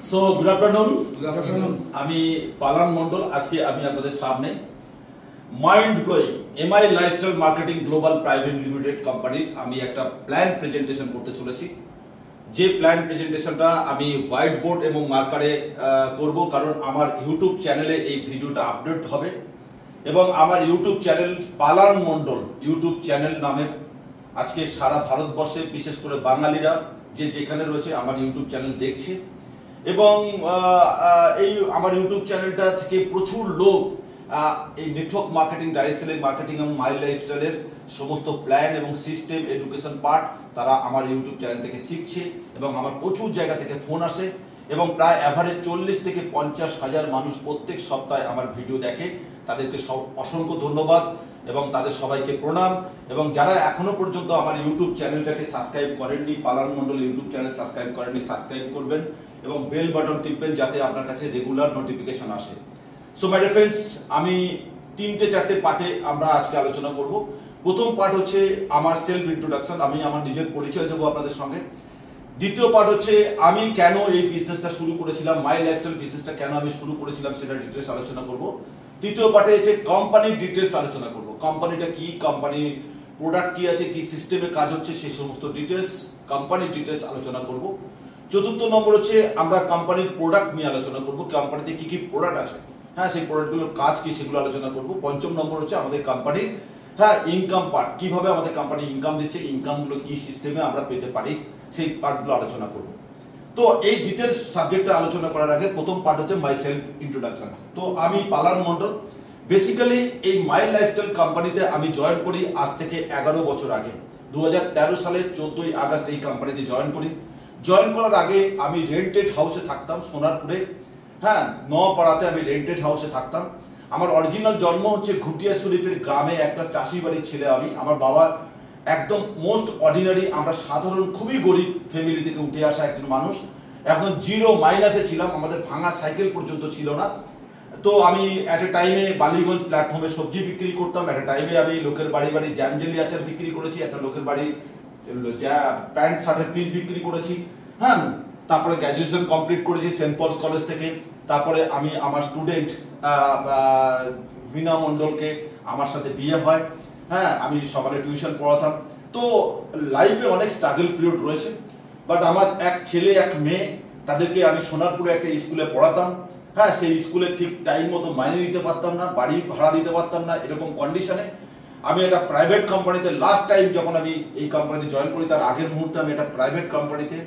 So good afternoon. আমি পালান মন্ডল। আজকে আমি আপনাদের সামনে mind blowing MI lifestyle marketing global private limited কোম্পানির আমি একটা প্ল্যান প্রেজেন্টেশন করতে চলেছি। যে প্ল্যান প্রেজেন্টেশনটা আমি হোয়াইট বোর্ড এবং মার্কারে করব, কারণ আমার ইউটিউব চ্যানেলে এই ভিডিওটা আপলোড হবে এবং আমার ইউটিউব চ্যানেল পালান মন্ডল ইউটিউব চ্যানেল নামে আজকে সারা ভারতবর্ষে বিশেষ করে বাঙালিরা যে যেখানে রয়েছে আমার ইউটিউব চ্যানেল দেখছে এবং এই আমার ইউটিউব চ্যানেলটা থেকে প্রচুর লোক এই network marketing, direct selling marketing এবং মাই লাইফস্টাইলের সমস্ত প্ল্যান এবং সিস্টেম, এডুকেশন পার্ট তারা আমার ইউটিউব চ্যানেল থেকে শিখছে এবং আমার প্রচুর জায়গা থেকে ফোন আসে এবং প্রায় অ্যাভারেজ 40 থেকে 50 হাজার মানুষ প্রত্যেক সপ্তাহে আমার ভিডিও দেখে। তাদেরকে অসংখ্য ধন্যবাদ এবং তাদের সবাইকে প্রণাম। এবং যারা এখনো পর্যন্ত আমার ইউটিউব চ্যানেলটাকে সাবস্ক্রাইব করেননি, পালান মন্ডল ইউটিউব চ্যানেল সাবস্ক্রাইব করেননি, সাবস্ক্রাইব করবেন এবং বেল বাটন টিপবেন যাতে আপনার কাছে রেগুলার নোটিফিকেশন আসে। সো মাই ডিয়ার ফ্রেন্ডস, আমি 3-4টে পার্টে আমরা আজকে আলোচনা করব। প্রথম পার্ট হচ্ছে আমার সেলফ ইন্ট্রোডাকশন, আমি আমার নিজের পরিচয় দেবো আপনাদের সঙ্গে। দ্বিতীয় পার্ট হচ্ছে আমি কেন এই বিজনেসটা শুরু করেছিলাম, মাই লাইফস্টাইল বিজনেসটা কেন আমি শুরু করেছিলাম সেটা ডিটেলস আলোচনা করব। তৃতীয় পার্টে হচ্ছে কোম্পানির ডিটেলস আলোচনা করব, কোম্পানিটা কি, কোম্পানির প্রোডাক্ট কি আছে, কি সিস্টেমে কাজ হচ্ছে সেই সমস্ত ডিটেলস, কোম্পানির ডিটেলস আলোচনা করব। চতুর্থ নম্বর হচ্ছে আমরা কোম্পানির প্রোডাক্ট নিয়ে আলোচনা করব, কোম্পানিতে কি কি প্রোডাক্ট আছে, হ্যাঁ সেই প্রোডাক্টগুলোর কাজ কি সেগুলো আলোচনা করব। পঞ্চম নম্বর হচ্ছে আমাদের কোম্পানির ইনকাম পার্ট, কিভাবে আমাদের কোম্পানি ইনকাম দিচ্ছে, ইনকামগুলো কি সিস্টেমে আমরা পেতে পারি সেই পার্টগুলো আলোচনা করব। তো এই ডিটেলস সাবজেক্টটা আলোচনা করার আগে প্রথম পার্ট হচ্ছে মাই সেলফ ইন্ট্রোডাকশন। তো আমি পালান মন্ডল, বেসিক্যালি এই মাই লাইফস্টাইল কোম্পানিতে আমি জয়েন করি আজ থেকে 11 বছর আগে। 2013 সালের 14ই আগস্ট এই কোম্পানিতে জয়েন করি। জয়েন করার আগে আমি রেন্টেড হাউসে থাকতাম সোনারপুরে, নওপাড়াতে আমি রেন্টেড হাউসে থাকতাম। আমার অরিজিনাল জন্ম হচ্ছে ঘুটিয়া শরীফের গ্রামে, একটা চাষি বাড়ির ছেলে আমি। আমার বাবার একদম মোস্ট অর্ডিনারি, আমরা সাধারণ খুবই গরিব ফ্যামিলি থেকে উঠে আসা একজন মানুষ, একদম জিরো মাইনাসে ছিলাম, আমাদের ভাঙা সাইকেল পর্যন্ত ছিল না। তো আমি এট এ টাইমে বালিগঞ্জ প্ল্যাটফর্মে সবজি বিক্রি করতাম, এট এ টাইমে আমি লোকের বাড়ি বাড়ি জ্যাম জেলি আচার বিক্রি করেছি, একটা লোকের বাড়ি প্যান্ট শার্টের পিস বিক্রি করেছি। তারপরে গ্র্যাজুয়েশন কমপ্লিট করেছি সেন্ট পলস কলেজ থেকে। তারপরে আমি আমার স্টুডেন্ট বিনা মণ্ডলকে আমার সাথে বিয়ে হয়, আমি সকালে টিউশন পড়াতাম। তো লাইফে অনেক স্ট্রাগল পিরিয়ড রয়েছে, বাট আমার এক ছেলে এক মেয়ে, তাদেরকে আমি সোনারপুরে একটা স্কুলে পড়াতাম। সেই স্কুলে ঠিক টাইম মতো মাইনে দিতে পারতাম না, বাড়ি ভাড়া দিতে পারতাম না, এরকম কন্ডিশনে আমি একটা প্রাইভেট কোম্পানিতে লাস্ট টাইম যখন আমি এই কোম্পানিতে জয়েন করি তার আগের মুহূর্তে আমি একটা প্রাইভেট কোম্পানিতে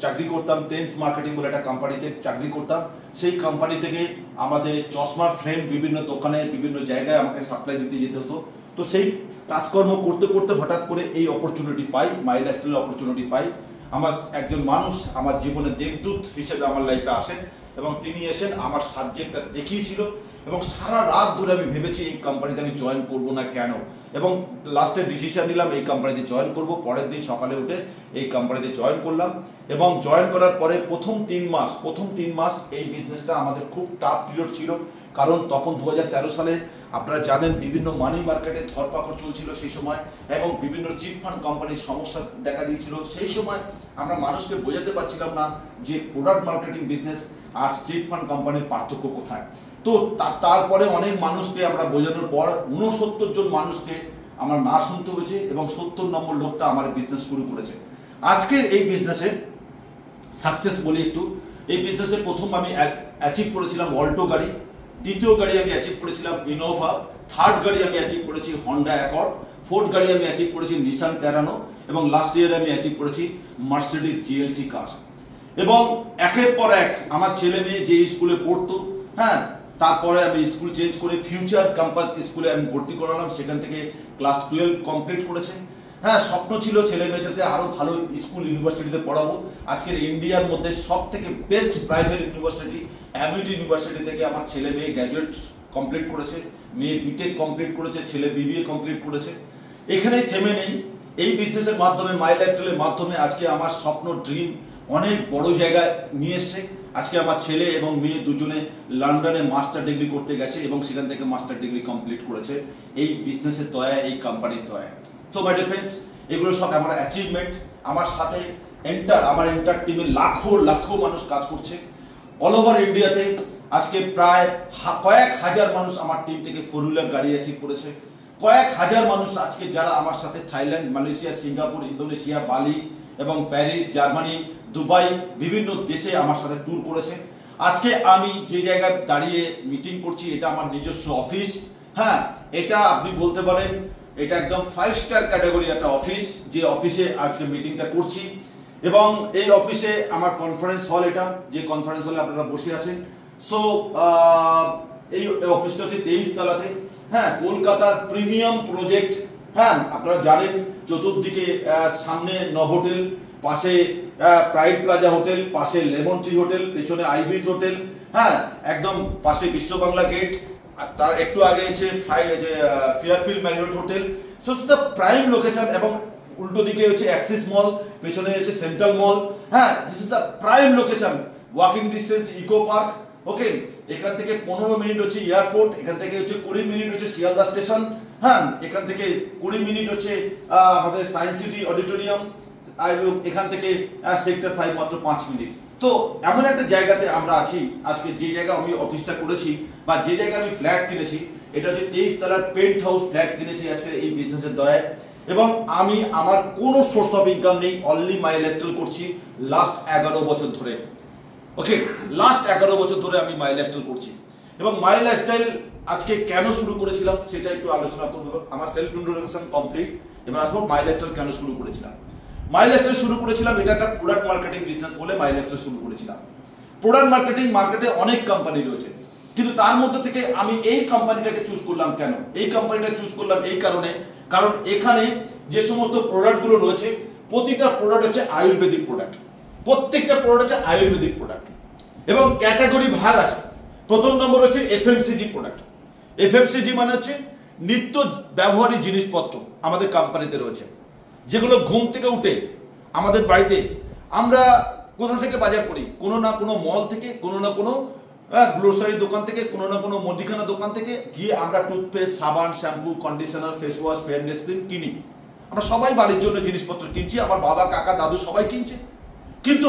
চাকরি করতাম, টেন্স মার্কেটিং বলে একটা কোম্পানিতে চাকরি করতাম। সেই কোম্পানি থেকে আমাদের চশমার ফ্রেম বিভিন্ন দোকানে বিভিন্ন জায়গায় আমাকে সাপ্লাই দিতে যেতে হতো। তো সেই কাজকর্ম করতে করতে হঠাৎ করে এই অপরচুনিটি পাই, মাই লাইফস্টাইল অপরচুনিটি পাই। আমার একজন মানুষ আমার জীবনে দেবদূত হিসেবে আমার লাইফে আসেন এবং তিনি এসেন আমার সাবজেক্টটা দেখিয়েছিল এবং সারা রাত ধরে আমি ভেবেছি এই কোম্পানিতে আমি জয়েন করবো না কেন, এবং লাস্টে ডিসিশন নিলাম এই কোম্পানিতে জয়েন করব। পরের দিন সকালে উঠে এই কোম্পানিতে জয়েন করলাম এবং জয়েন করার পরে প্রথম 3 মাস এই বিজনেসটা আমাদের খুব টাফ পিরিয়ড ছিল, কারণ তখন 2013 সালে আপনারা জানেন বিভিন্ন মানি মার্কেটে ধরপাকড় চলছিল সেই সময় এবং বিভিন্ন চিট ফান্ড কোম্পানির সমস্যা দেখা দিয়েছিল। সেই সময় আমরা মানুষকে বোঝাতে পারছিলাম না যে প্রোডাক্ট মার্কেটিং বিজনেস আর চিট ফান্ড কোম্পানির পার্থক্য কোথায়। তো তারপরে অনেক মানুষকে আমরা বোঝানোর পর 69 জন মানুষকে আমার না শুনতে হয়েছে এবং 70 নম্বর লোকটা আমার বিজনেস শুরু করেছে। আজকের এই বিজনেসে সাকসেস বলি একটু। এই বিজনেসে প্রথম আমি অ্যাচিভ করেছিলাম অল্টো গাড়ি, দ্বিতীয় গাড়ি আমি অ্যাচিভ করেছিলাম ইনোভা, থার্ড গাড়ি আমি অ্যাচিভ করেছি হন্ডা অ্যাকর্ড, ফোর্থ গাড়ি আমি অ্যাচিভ করেছি নিসান টেরানো এবং লাস্ট ইয়ারে আমি অ্যাচিভ করেছি মার্সিডিজ জিএলসি কার। এবং একের পর এক আমার ছেলে মেয়ে যে স্কুলে পড়তো, তারপরে আমি স্কুল চেঞ্জ করে ফিউচার ক্যাম্পাস স্কুলে আমি ভর্তি করালাম, সেখান থেকে ক্লাস 12 কমপ্লিট করেছে। স্বপ্ন ছিল ছেলে মেয়েদেরকে আরো ভালো স্কুল ইউনিভার্সিটিতে পড়াবো। আজকের ইন্ডিয়ার মধ্যে সব থেকে best private university MET university থেকে আমার ছেলে মেয়ে গ্র্যাজুয়েট কমপ্লিট করেছে, মেয়ে বিটেক কমপ্লিট করেছে, ছেলে বিবিএ কমপ্লিট করেছে। এখানেই থেমে নেই, এই বিজনেসের মাধ্যমে মাই লাইফস্টাইলের মাধ্যমে আজকে আমার স্বপ্ন ড্রিম অনেক বড় জায়গায় নিয়ে এসছে। আজকে আমার ছেলে এবং মেয়ে দুজনে লন্ডনে মাস্টার ডিগ্রি করতে গেছে এবং সেখান থেকে মাস্টার ডিগ্রি কমপ্লিট করেছে এই বিজনেসের দয়ায়, এই কোম্পানির দয়ায়। সো মাই ডিয়ার ফ্রেন্ডস, এগুলো সব আমার অ্যাচিভমেন্ট। আমার সাথে আমার এন্টার টিমে লাখো লাখো মানুষ কাজ করছে অল ওভার ইন্ডিয়াতে। আজকে প্রায় কয়েক হাজার মানুষ আমার টিম থেকে 4 হুইলার গাড়ি অ্যাচিভ করেছে। কয়েক হাজার মানুষ আজকে যারা আমার সাথে থাইল্যান্ড, মালয়েশিয়া, সিঙ্গাপুর, ইন্দোনেশিয়া, বালি এবং প্যারিস, জার্মানি, দুবাই বিভিন্ন দেশে আমার সাথে ট্যুর করেছে। আজকে আমি যে জায়গায় দাঁড়িয়ে মিটিং করছি এটা আমার নিজস্ব অফিস। হ্যাঁ, এটা আপনি বলতে পারেন এটা একদম 5 স্টার ক্যাটাগরি একটা অফিস, যে অফিসে আজকে মিটিংটা করছি। এবং এই অফিসে আমার কনফারেন্স হল, এটা যে কনফারেন্স হলে আপনারা বসে আছেন। সো এই অফিসটা হচ্ছে 23 তলাতে। হ্যাঁ, কলকাতার প্রিমিয়াম প্রজেক্ট। হ্যাঁ, আপনারা জানেন চতুর্দিকে সামনে নভোটেল, পাশে প্রাইড প্লাজা হোটেল, পাশে লেমন ট্রি হোটেল, পেছনে আইভিস হোটেল। হ্যাঁ, একদম পাশে বিশ্ব বাংলা গেট, আর তার একটু আগে হচ্ছে Fairfield Marriott hotel. So the prime location. এবং উল্টো দিকে হচ্ছে অ্যাক্সিস মল, পেছনে হচ্ছে সেন্ট্রাল মল। হ্যাঁ, this is the prime location. Walking distance eco park. Okay, এখান থেকে 15 মিনিট হচ্ছে এয়ারপোর্ট, এখান থেকে হচ্ছে 20 মিনিট হচ্ছে শিয়ালদা স্টেশন। হ্যাঁ, এখান থেকে 20 মিনিট হচ্ছে আমাদের সায়েন্স সিটি অডিটোরিয়াম, এখান থেকে সেক্টর 5 মাত্র 5 মিনিট। তো এমন একটা জায়গাতে আমরা আছি আজকে, যে জায়গায় আমি অফিসটা করেছি বা যে জায়গায় আমি ফ্ল্যাট কিনেছি, এটা হচ্ছে 23 তলার পেন্ট হাউস ফ্ল্যাট কিনেছি আজকে এই বিজনেসের দয়ায়। এবং আমি আমার কোনো সোর্স অফ ইনকাম নেই, অনলি মাই লাইফস্টাইল করছি লাস্ট 11 বছর ধরে। ওকে, লাস্ট 11 বছর ধরে আমি মাই লাইফস্টাইল করছি। এবং মাই লাইফস্টাইল আজকে কেন শুরু করেছিলাম সেটা একটু আলোচনা করব। আমার সেলফ ইন্ট্রোডাকশন কমপ্লিট, এবার আসবো মাই লাইফস্টাইল কেন শুরু করেছিলাম। মাই লাইফস্টাইল শুরু করেছিলাম, এটা একটা প্রোডাক্ট মার্কেটিং বিজনেস বলে মাই লাইফস্টাইল শুরু করেছিলাম। প্রোডাক্ট মার্কেটিং, মার্কেটে অনেক কোম্পানি রয়েছে, কিন্তু তার মধ্যে থেকে আমি এই কোম্পানিটাকে চুজ করলাম। কেন এই কোম্পানিটা চুজ করলাম? এই কারণে, কারণ এখানে যে সমস্ত প্রোডাক্টগুলো রয়েছে প্রতিটা প্রোডাক্ট হচ্ছে আয়ুর্বেদিক প্রোডাক্ট। প্রত্যেকটা প্রোডাক্ট হচ্ছে আয়ুর্বেদিক প্রোডাক্ট এবং ক্যাটাগরি ভাগ আছে। প্রথম নম্বর হচ্ছে এফএমসিজি প্রোডাক্ট। এফএমসিজি মানে হচ্ছে নিত্য ব্যবহারী জিনিসপত্র আমাদের কোম্পানিতে রয়েছে, যেগুলো ঘুম থেকে উঠে আমাদের বাড়িতে আমরা কোথা থেকে বাজার করি, কোনো না কোনো মল থেকে, কোনো না কোনো গ্রোসারি দোকান থেকে, কোনো না কোনো মুদিখানা দোকান থেকে গিয়ে আমরা টুথপেস্ট, সাবান, shampoo, conditioner, face wash, fairness cream কিনি। আমরা সবাই বাড়ির জন্য জিনিসপত্র কিনছি, আমার বাবা, কাকা, দাদু সবাই কিনছে। কিন্তু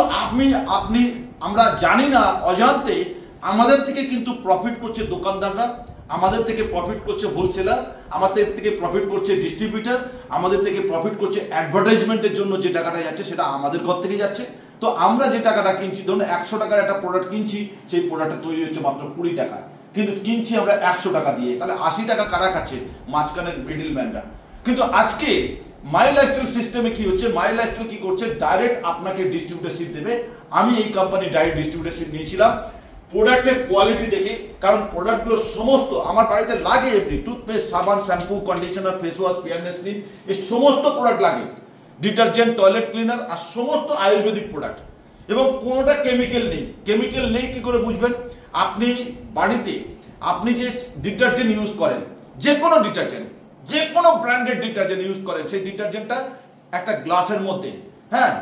আপনি আমরা জানি না, অজান্তে আমাদের থেকে কিন্তু প্রফিট করছে দোকানদাররা, আমাদের থেকে প্রফিট করছে হোলসেলার, আমাদের থেকে প্রফিট করছে ডিস্ট্রিবিউটর, আমাদের থেকে প্রফিট করছে অ্যাডভার্টাইজমেন্টের জন্য যে টাকাটা যাচ্ছে সেটা আমাদের ঘর থেকে যাচ্ছে। তো আমরা যে টাকাটা কিনছি, ধরুন 100 টাকার একটা প্রোডাক্ট কিনছি, সেই প্রোডাক্টটা তৈরি হচ্ছে মাত্র 20 টাকা, কিন্তু কিনছি আমরা 100 টাকা দিয়ে। তাহলে 80 টাকা কারা খাচ্ছে? মাঝখানের মিডল ম্যানরা। কিন্তু আজকে মাই লাইফস্টাইল সিস্টেমে কি হচ্ছে, মাই লাইফস্টাইল কি করছে, ডাইরেক্ট আপনাকে ডিস্ট্রিবিউটরশিপ দেবে। আমি এই কোম্পানি ডাইরেক্ট ডিস্ট্রিবিউটরশিপ নিয়েছিলাম প্রোডাক্টের কোয়ালিটি দেখে, কারণ প্রোডাক্টগুলো সমস্ত আমার বাড়িতে লাগে। এমনি টুথপেস্ট, সাবান, shampoo, conditioner, face wash, fairness cream, এই সমস্ত প্রোডাক্ট লাগে, ডিটারজেন্ট, টয়লেট ক্লিনার, আর সমস্ত আয়ুর্বেদিক প্রোডাক্ট। এবং কোনোটা কেমিক্যাল নেই। কেমিক্যাল নেই কি করে বুঝবেন? আপনি বাড়িতে আপনি যে ডিটারজেন্ট ইউজ করেন, যে কোনো ডিটারজেন্ট, যে কোনো ব্র্যান্ডেড ডিটারজেন্ট ইউজ করেন, সেই ডিটারজেন্টটা একটা গ্লাসের মধ্যে, হ্যাঁ,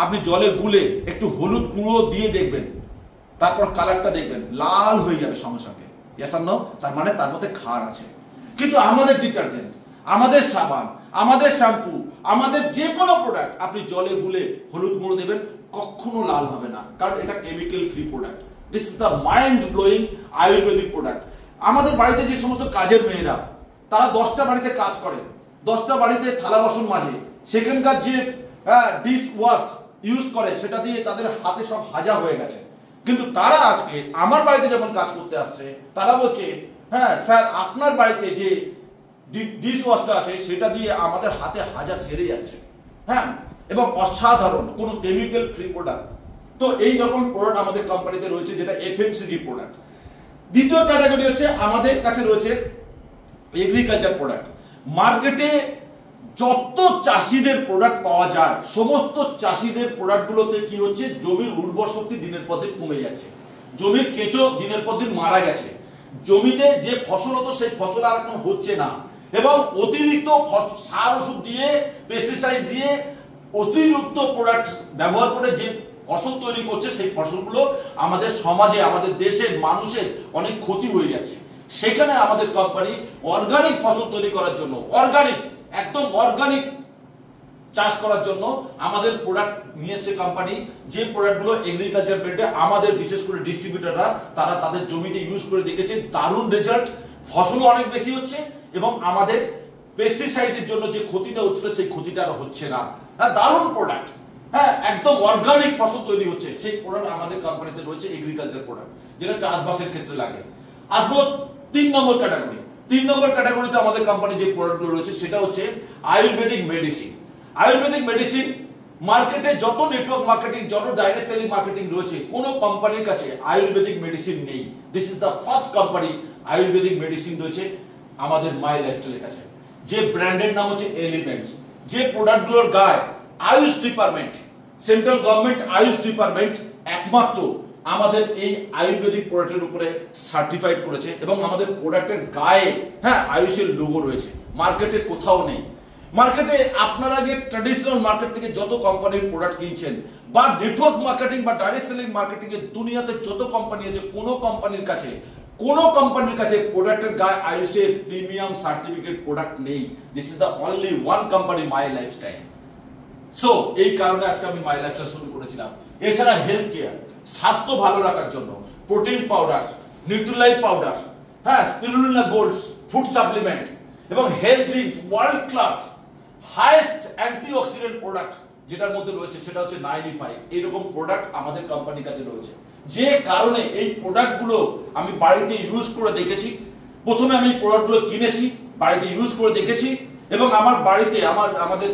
আপনি জলে গুলে একটু হলুদ গুঁড়ো দিয়ে দেখবেন, তারপর কালারটা দেখবেন লাল হয়ে যাবে সঙ্গে সঙ্গে। Yes or no? তার মানে তার মধ্যে ক্ষার আছে। কিন্তু আমাদের ডিটারজেন্ট, আমাদের সাবান, আমাদের শ্যাম্পু, আমাদের যে কোনো প্রোডাক্ট আপনি জলে গুলে হলুদ গুঁড়ো দেবেন, কখনো লাল হবে না, কারণ এটা chemical free product. This is the mind blowing Ayurvedic product. আমাদের বাড়িতে যে সমস্ত কাজের মেয়েরা, তারা 10টা বাড়িতে কাজ করে, 10টা বাড়িতে থালা বাসন মাজে, সেখানকার যে ডিশ ওয়াশ ইউজ করে সেটা দিয়ে তাদের হাতে সব হাজা হয়ে গেছে। কিন্তু তারা আজকে আমার বাড়িতে যখন কাজ করতে আসছে, তারা বলছে, হ্যাঁ স্যার, আপনার বাড়িতে যে ডিশ ওয়াশটা আছে সেটা দিয়ে আমাদের হাতে হাজা সেরে যাচ্ছে। হ্যাঁ, এবং অসাধারণ, কোনো কেমিক্যাল ফ্রি প্রোডাক্ট। তো এই রকম প্রোডাক্ট আমাদের কোম্পানিতে রয়েছে, যেটা এফএমসিজি প্রোডাক্ট। দ্বিতীয় ক্যাটাগরি হচ্ছে আমাদের কাছে রয়েছে এগ্রিকালচার প্রোডাক্ট। মার্কেটে যত চাষিদের প্রোডাক্ট পাওয়া যায়, সমস্ত চাষিদের প্রোডাক্টগুলোতে কি হচ্ছে, জমির উর্বর শক্তি দিনের পর দিন কমে যাচ্ছে, জমির কেঁচো দিনের পর দিন মারা গেছে, জমিতে যে ফসল হতো সেই ফসল আর এখন হচ্ছে না, এবং অতিরিক্ত সার ওষুধ দিয়ে, পেস্টিসাইড দিয়ে, অতিরিক্ত প্রোডাক্ট ব্যবহার করে যে ফসল তৈরি করছে, সেই ফসলগুলো আমাদের সমাজে, আমাদের দেশের মানুষের অনেক ক্ষতি হয়ে যাচ্ছে। সেখানে আমাদের কোম্পানি অর্গানিক ফসল তৈরি করার জন্য, অর্গানিক, একদম অর্গানিক চাষ করার জন্য আমাদের প্রোডাক্ট নিয়ে এসছে কোম্পানি, যে প্রোডাক্টগুলো এগ্রিকালচার বেল্টে আমাদের বিশেষ করে ডিস্ট্রিবিউটররা তারা তাদের জমিতে ইউজ করে দেখেছে, দারুণ রেজাল্ট, ফসলও অনেক বেশি হচ্ছে এবং আমাদের পেস্টিসাইডের জন্য যে ক্ষতিটা হচ্ছিল সেই ক্ষতিটা আর হচ্ছে না। দারুণ প্রোডাক্ট, হ্যাঁ একদম অর্গানিক ফসল তৈরি হচ্ছে, সেই প্রোডাক্ট আমাদের কোম্পানিতে রয়েছে, এগ্রিকালচার প্রোডাক্ট যেটা চাষবাসের ক্ষেত্রে লাগে। আসবো 3 নম্বর ক্যাটাগরি। 3 নম্বর ক্যাটাগরিতে আমাদের কোম্পানি যে প্রোডাক্টগুলো রয়েছে সেটা হচ্ছে আয়ুর্বেদিক মেডিসিন। আয়ুর্বেদিক মেডিসিন মার্কেটে যত নেটওয়ার্ক মার্কেটিং, যত ডাইরেক্ট সেলিং মার্কেটিং রয়েছে, কোন কোম্পানির কাছে আয়ুর্বেদিক মেডিসিন নেই। This is the first company Ayurvedic medicine রয়েছে আমাদের মাই লাইফস্টাইলের কাছে। যে ব্র্যান্ডের নাম হচ্ছে এলিমেন্টস, যে প্রোডাক্টগুলোর গায়ে Ayush department, central government Ayush department একমাত্র আমাদের এই আয়ুর্বেদিক প্রোডাক্টের উপরে সার্টিফাইড করেছে এবং আমাদের প্রোডাক্টের গায়ে হ্যাঁ আয়ুষের লোগো রয়েছে, মার্কেটে কোথাও নেই। মার্কেটে আপনারা যে ট্র্যাডিশনাল মার্কেট থেকে যত কোম্পানির প্রোডাক্ট কিনছেন বা নেটওয়ার্ক মার্কেটিং বা ডাইরেক্ট সেলিং মার্কেটিং এর দুনিয়াতে যত কোম্পানি আছে, কোন কোম্পানির কাছে প্রোডাক্টের গায়ে আয়ুষের প্রিমিয়াম সার্টিফিকেট প্রোডাক্ট নেই। This is the only one company my lifestyle. So এই কারণে আজকে আমি মাই লাইফস্টাইল শুরু করেছিলাম। এছাড়া হেলথ কেয়ার, স্বাস্থ্য ভালো রাখার জন্য প্রোটিন পাউডার, নিউট্রিলাইট পাউডার, হ্যাঁ স্পিরুলিনা গোল্ডস, ফুড সাপ্লিমেন্ট এবং health drinks, world class highest antioxidant product যেটার মধ্যে রয়েছে সেটা হচ্ছে 95। এরকম প্রোডাক্ট আমাদের কোম্পানির কাছে রয়েছে, যে কারণে এই প্রোডাক্টগুলো আমি বাড়িতে ইউজ করে দেখেছি। প্রথমে আমি প্রোডাক্টগুলো কিনেছি, বাড়িতে ইউজ করে দেখেছি এবং আমার বাড়িতে আমাদের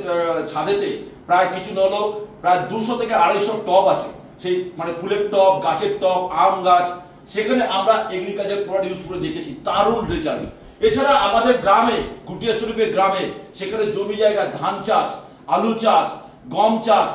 ছাদেতে প্রায় কিছু না হলেও প্রায় 200 থেকে 250 টব আছে, সেই মানে ফুলের টব, গাছের টব, আম গাছ, সেখানে আমরা এগ্রিকালচার প্রোডাক্ট ইউজ করে দেখেছি, দারুণ রেজাল্ট। এছাড়া আমাদের গ্রামে, গুটিয়া শরীফের গ্রামে, সেখানে জমি জায়গা ধান চাষ, আলু চাষ, গম চাষ,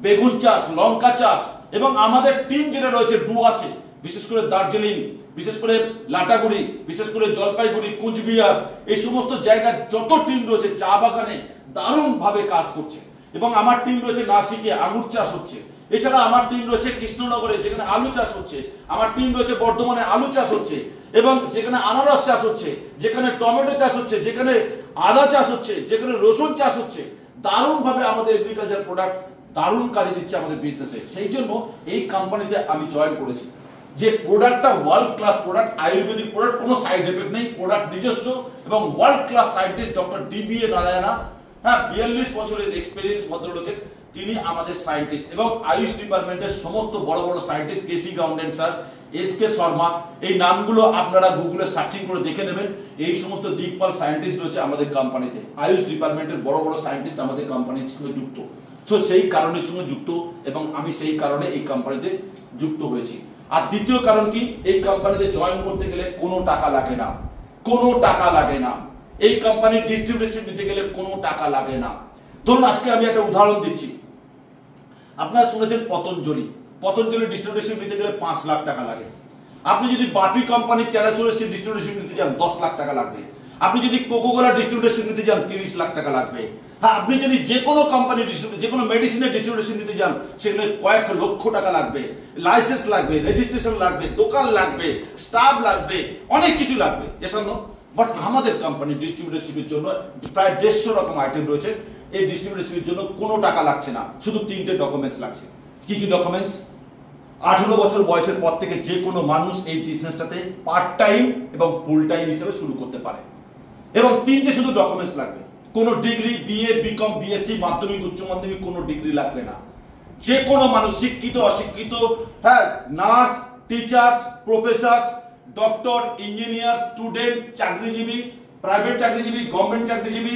বেগুন চাষ, লঙ্কা চাষ এবং আমাদের টিম যেটা রয়েছে ডুয়ার্সে, বিশেষ করে দার্জিলিং, বিশেষ করে লাটাগুড়ি, বিশেষ করে জলপাইগুড়ি, কুচবিহার, এই সমস্ত জায়গার যত টিম রয়েছে চা বাগানে দারুণ ভাবে কাজ করছে এবং আমার টিম রয়েছে নাসিকে, আঙুর চাষ হচ্ছে। এছাড়া আমার টিম রয়েছে কৃষ্ণনগরে, যেখানে আলু চাষ হচ্ছে। আমার টিম রয়েছে বর্ধমানে, আলু চাষ হচ্ছে এবং যেখানে আনারস চাষ হচ্ছে, যেখানে টমেটো চাষ হচ্ছে, যেখানে আদা চাষ হচ্ছে, যেখানে রসুন চাষ হচ্ছে। দারুণ ভাবে আমাদের এগ্রিকালচার প্রোডাক্ট দারুণ কাজে দিচ্ছে আমাদের বিজনেসে। সেই জন্য এই কোম্পানিতে আমি জয়েন করেছি। যে প্রোডাক্টটা world class product, Ayurvedic product, কোনো সাইড এফেক্ট নেই, প্রোডাক্ট নিজস্ব এবং world class scientist doctor DBA Narayana, হ্যাঁ 42 বছরের এক্সপেরিয়েন্স ভদ্রলোকের, তিনি আমাদের সায়েন্টিস্ট এবং আয়ুষ ডিপার্টমেন্টের সমস্ত বড় বড় সায়েন্টিস্ট, কেসি গাউন্ডেন স্যার, SK শর্মা, এই নামগুলো আপনারা গুগলে সার্চিং করে দেখে নেবেন। এই সমস্ত দিকপাল সায়েন্টিস্ট রয়েছে আমাদের কোম্পানিতে, আয়ুষ ডিপার্টমেন্টের বড় বড় সায়েন্টিস্ট আমাদের কোম্পানির সঙ্গে যুক্ত। তো সেই কারণের সঙ্গে যুক্ত এবং আমি সেই কারণে এই কোম্পানিতে যুক্ত হয়েছি। আর দ্বিতীয় কারণ কি, এই কোম্পানিতে জয়েন করতে গেলে কোনো টাকা লাগে না, কোনো টাকা লাগে না। এই কোম্পানির ডিস্ট্রিবিউশন নিতে গেলে কোনো টাকা লাগে না। ধরুন আজকে আমি একটা উদাহরণ দিচ্ছি, আপনারা শুনেছেন পতঞ্জলি ডিস্ট্রিবিউশন নিতে গেলে 5 লাখ টাকা লাগে। আপনি যদি বাপি কোম্পানির চ্যানেল ডিস্ট্রিবিউশন নিতে যান 10 লাখ টাকা লাগবে। আপনি যদি কোকোকোলা ডিস্ট্রিবিউশন নিতে যান 30 লাখ টাকা লাগবে। হ্যাঁ, আপনি যদি যে কোনো কোম্পানির ডিস্ট্রিবিউশন, যে কোনো মেডিসিনের ডিস্ট্রিবিউশন নিতে যান সেখানে কয়েক লক্ষ টাকা লাগবে, লাইসেন্স লাগবে, রেজিস্ট্রেশন লাগবে, দোকান লাগবে, স্টাফ লাগবে, অনেক কিছু লাগবে। এসব বাট আমাদের কোম্পানির ডিস্ট্রিবিউশনের জন্য প্রায় 150 রকম আইটেম রয়েছে। এই ডিস্ট্রিবিউশনের জন্য কোনো টাকা লাগছে না, শুধু 3টে ডকুমেন্টস লাগছে। কি কি ডকুমেন্টস? 18 বছর বয়সের পর থেকে যে কোনো মানুষ এই বিজনেসটাতে পার্ট টাইম এবং ফুল টাইম হিসেবে শুরু করতে পারে এবং 3টে শুধু ডকুমেন্টস লাগবে। কোনো ডিগ্রি, BA, BCom, BSc, মাধ্যমিক, উচ্চ মাধ্যমিক কোনো ডিগ্রি লাগবে না। যে কোনো মানুষ, শিক্ষিত, অশিক্ষিত, হ্যাঁ nurse, teachers, professor, doctor, engineer, student, চাকরিজীবী, প্রাইভেট চাকরিজীবী, গভর্নমেন্ট চাকরিজীবী,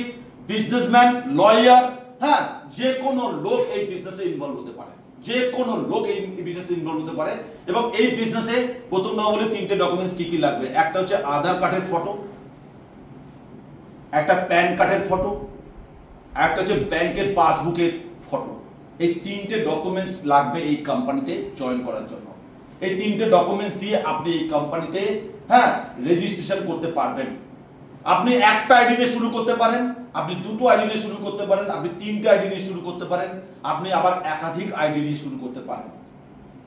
বিজনেসম্যান, লয়ার, হ্যাঁ যে কোনো লোক এই বিজনেসে ইনভলভ হতে পারে, যে কোনো লোক এই বিজনেসে ইনভলভ হতে পারে। এবং এই বিজনেসে প্রথম না বলে 3টে ডকুমেন্টস কি কি লাগবে? একটা হচ্ছে আধার কার্ডের ফটো, একটা প্যান কার্ডের ফটো, একটা হচ্ছে ব্যাংকের পাসবুকের ফটো। এই 3টে ডকুমেন্টস লাগবে এই কোম্পানিতে জয়েন করার জন্য। এই 3টে ডকুমেন্টস দিয়ে আপনি এই কোম্পানিতে হ্যাঁ রেজিস্ট্রেশন করতে পারবেন। আপনি একটা আইডি নিয়ে শুরু করতে পারেন, আপনি 2টো আইডি নিয়ে শুরু করতে পারেন, আপনি 3টে আইডি নিয়ে শুরু করতে পারেন, আপনি আবার একাধিক আইডি নিয়ে শুরু করতে পারেন।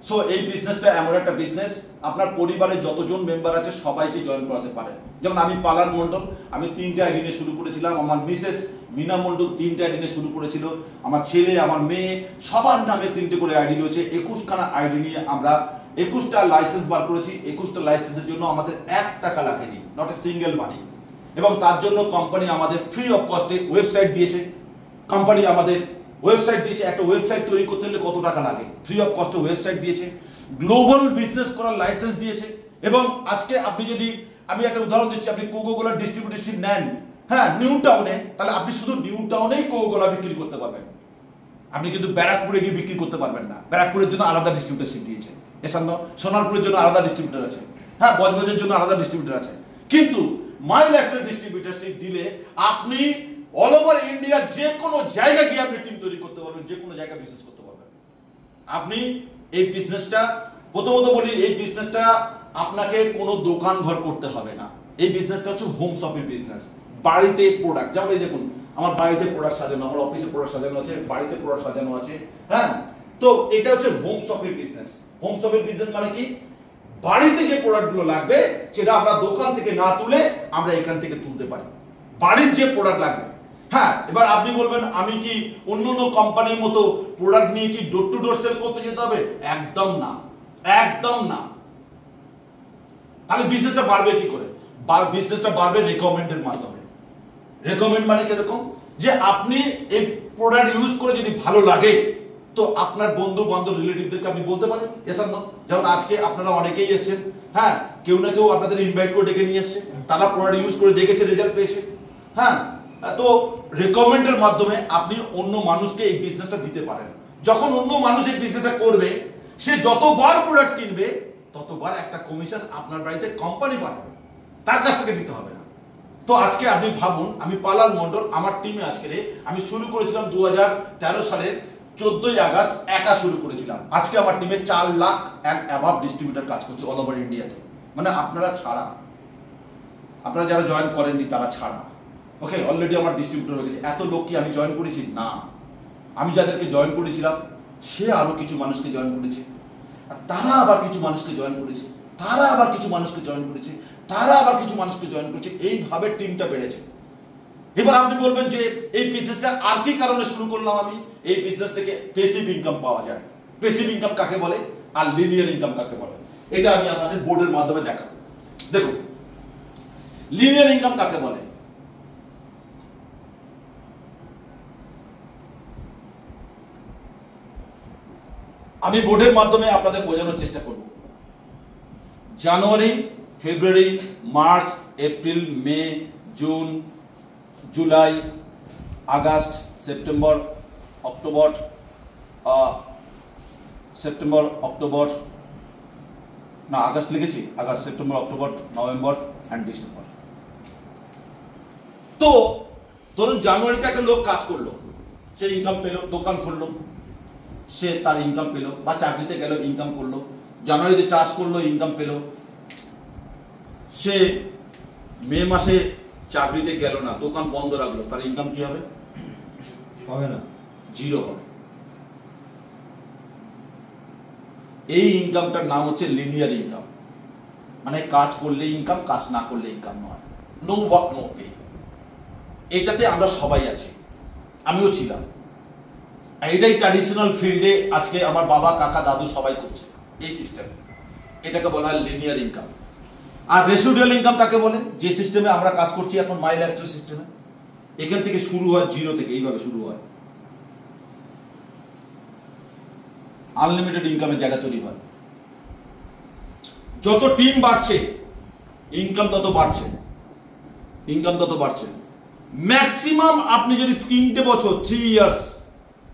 সো এই বিজনেসটা এমন একটা বিজনেস, আপনার পরিবারের যতজন মেম্বার আছে সবাইকে জয়েন করাতে পারেন। যেমন আমি পালান মন্ডল, আমি 3টে আইডি নিয়ে শুরু করেছিলাম, আমার মিসেস মিনা মন্ডল 3টে আইডি নিয়ে শুরু করেছিল। আমার ছেলে, আমার মেয়ে, সবার নামে 3টে করে আইডি রয়েছে। 21খানা আইডি নিয়ে আমরা 21টা লাইসেন্স বার করেছি। 21টা লাইসেন্সের জন্য আমাদের 1 টাকা লাগেনি, নট এ সিঙ্গেল মানি। এবং তার জন্য কোম্পানি আমাদের ফ্রি অফ কস্টে ওয়েবসাইট দিয়েছে। কোম্পানি আমাদের ওয়েবসাইট দিয়েছে। একটা ওয়েবসাইট তৈরি করতে হলে কত টাকা লাগে, ফ্রি অফ কস্টে ওয়েবসাইট দিয়েছে। গ্লোবাল বিজনেস করার লাইসেন্স দিয়েছে। এবং আজকে আপনি যদি, আমি একটা উদাহরণ দিচ্ছি, আপনি কোকোকোলার ডিস্ট্রিবিউটরশিপ নেন, হ্যাঁ, নিউ টাউনে, তাহলে আপনি শুধু নিউ টাউনেই কোকোকোলা বিক্রি করতে পারবেন। আপনি কিন্তু ব্যারাকপুরে গিয়ে বিক্রি করতে পারবেন না। ব্যারাকপুরের জন্য আলাদা ডিস্ট্রিবিউটরশিপ দিয়েছে। এসান্ন সোনারপুরের জন্য আলাদা ডিস্ট্রিবিউটর আছে, হ্যাঁ, বজবজের জন্য আলাদা ডিস্ট্রিবিউটর আছে। কিন্তু মাই লাইফস্টাইল ডিস্ট্রিবিউটরশিপ দিলে আপনি অল ওভার ইন্ডিয়া যে কোনো জায়গায় গিয়ে আপনি টিম তৈরি করতে পারবেন, যে কোনো জায়গায় বিজনেস করতে পারবেন। আপনি এই বিজনেসটা, প্রথমত বলি, এই বিজনেসটা আপনাকে কোনো দোকান ঘর করতে হবে না। এই বিজনেসটা হচ্ছে হোম শপের বিজনেস। বাড়িতে প্রোডাক্ট, যেমন এই দেখুন, আমার বাড়িতে প্রোডাক্ট সাজানো, আমার অফিসে প্রোডাক্ট সাজানো আছে, বাড়িতে প্রোডাক্ট সাজানো আছে, হ্যাঁ। তো এটা হচ্ছে হোম শপের বিজনেস। হোম শপের বিজনেস মানে কি, বাড়িতে যে প্রোডাক্টগুলো লাগবে সেটা আমরা দোকান থেকে না তুলে আমরা এখান থেকে তুলতে পারি। বাড়ির যে প্রোডাক্ট লাগবে, হ্যাঁ। এবার আপনি বলবেন আমি কি অন্য কোম্পানির মতো প্রোডাক্ট নিয়ে কি ডোর টু ডোর সেল করতে যেতে হবে? একদম না, একদম না। তাহলে বিজনেসটা বাড়বে কি করে? বিজনেসটা বাড়বে রেকমেন্ডের মাধ্যমে। রেকমেন্ড মানে কিরকম, যে আপনি এই প্রোডাক্ট ইউজ করে যদি ভালো লাগে তো আপনার বন্ধু বান্ধব রিলেটিভদেরকে আপনি বলতে পারেন। এসব না, যেমন আজকে আপনারা অনেকেই এসেছেন, হ্যাঁ, কেউ না কেউ আপনাদের ইনভাইট করে ডেকে নিয়ে এসছে, তারা প্রোডাক্ট ইউজ করে দেখেছে, রেজাল্ট পেয়েছে, হ্যাঁ। তো রেকমেন্ডের মাধ্যমে আপনি অন্য মানুষকে এই বিজনেসটা দিতে পারেন। যখন অন্য মানুষ এই বিজনেসটা করবে, সে যতবার প্রোডাক্ট কিনবে ততবার একটা কমিশন আপনার বাড়িতে কোম্পানি পাঠাবে, তার কাছ থেকে দিতে হবে না। তো আজকে আপনি ভাবুন, আমি পালাল মন্ডল, আমার টিমে আজকে আমি শুরু করেছিলাম 2013 সালের 14ই আগস্ট, একা শুরু করেছিলাম। আজকে আমার টিমে 4 লাখ অ্যান্ড অ্যাবাভ ডিস্ট্রিবিউটর কাজ করছে অল ওভার ইন্ডিয়াতে। মানে আপনারা ছাড়া, আপনারা যারা জয়েন করেননি তারা ছাড়া, ওকে, অলরেডি আমার ডিস্ট্রিবিউটর হয়ে গেছে। এত লোক কি আমি জয়েন করেছি? না, আমি যাদেরকে জয়েন করেছিলাম সে আরো কিছু মানুষকে জয়েন করেছে, তারা আবার কিছু মানুষকে জয়েন করেছে, তারা আবার কিছু মানুষকে জয়েন করেছে, তারা আবার কিছু মানুষকে জয়েন করেছে। এইভাবে টিমটা বেড়েছে। এবার আপনি বলবেন যে এই বিজনেসটা আর কি কারণে শুরু করলাম আমি? এই বিজনেস থেকে প্যাসিভ ইনকাম পাওয়া যায়। প্যাসিভ ইনকাম কাকে বলে আর লিনিয়ার ইনকাম কাকে বলে, এটা আমি আপনাদের বোর্ডের মাধ্যমে দেখাবো। দেখুন, লিনিয়ার ইনকাম কাকে বলে। আমি বোর্ডের মাধ্যমে আপনাদের বোঝানোর চেষ্টা করব। January, February, March, April, May, June, July, August, September, October, না আগস্ট লিখেছি, August, September, October, November and December. তো ধরুন জানুয়ারিতে একটা লোক কাজ করলো, সে ইনকাম পেলো, দোকান খুললো, সে তার ইনকাম পেলো, বা চাকরিতে গেল, ইনকাম করলো, জানুয়ারিতে চাষ করলো, ইনকাম পেলো। সে মে মাসে চাকরিতে গেল না, দোকান বন্ধ রাখলো, তার ইনকাম কি হবে? হবে না, জিরো হবে। এই ইনকামটার নাম হচ্ছে লিনিয়ার ইনকাম। মানে কাজ করলে ইনকাম, কাজ না করলে ইনকাম নয়। No work no pay. এটাতে আমরা সবাই আছি, আমিও ছিলাম। এটাই ট্র্যাডিশনাল ফিল্ডে আজকে আমার বাবা, কাকা, দাদু সবাই করছে এই সিস্টেম। এটাকে বলা হয় লিনিয়ার ইনকাম। আর রেসিডুয়াল ইনকাম কাকে বলে? যে সিস্টেমে আমরা কাজ করছি এখন, মাই লাইফস্টাইল সিস্টেমে। এখান থেকে শুরু হয়, জিরো থেকে, এইভাবে শুরু হয়, আনলিমিটেড ইনকামের জায়গা তৈরি হয়। যত টিম বাড়ছে ইনকাম তত বাড়ছে, ইনকাম তত বাড়ছে। ম্যাক্সিমাম আপনি যদি 3টে বছর, 3 ইয়ার্স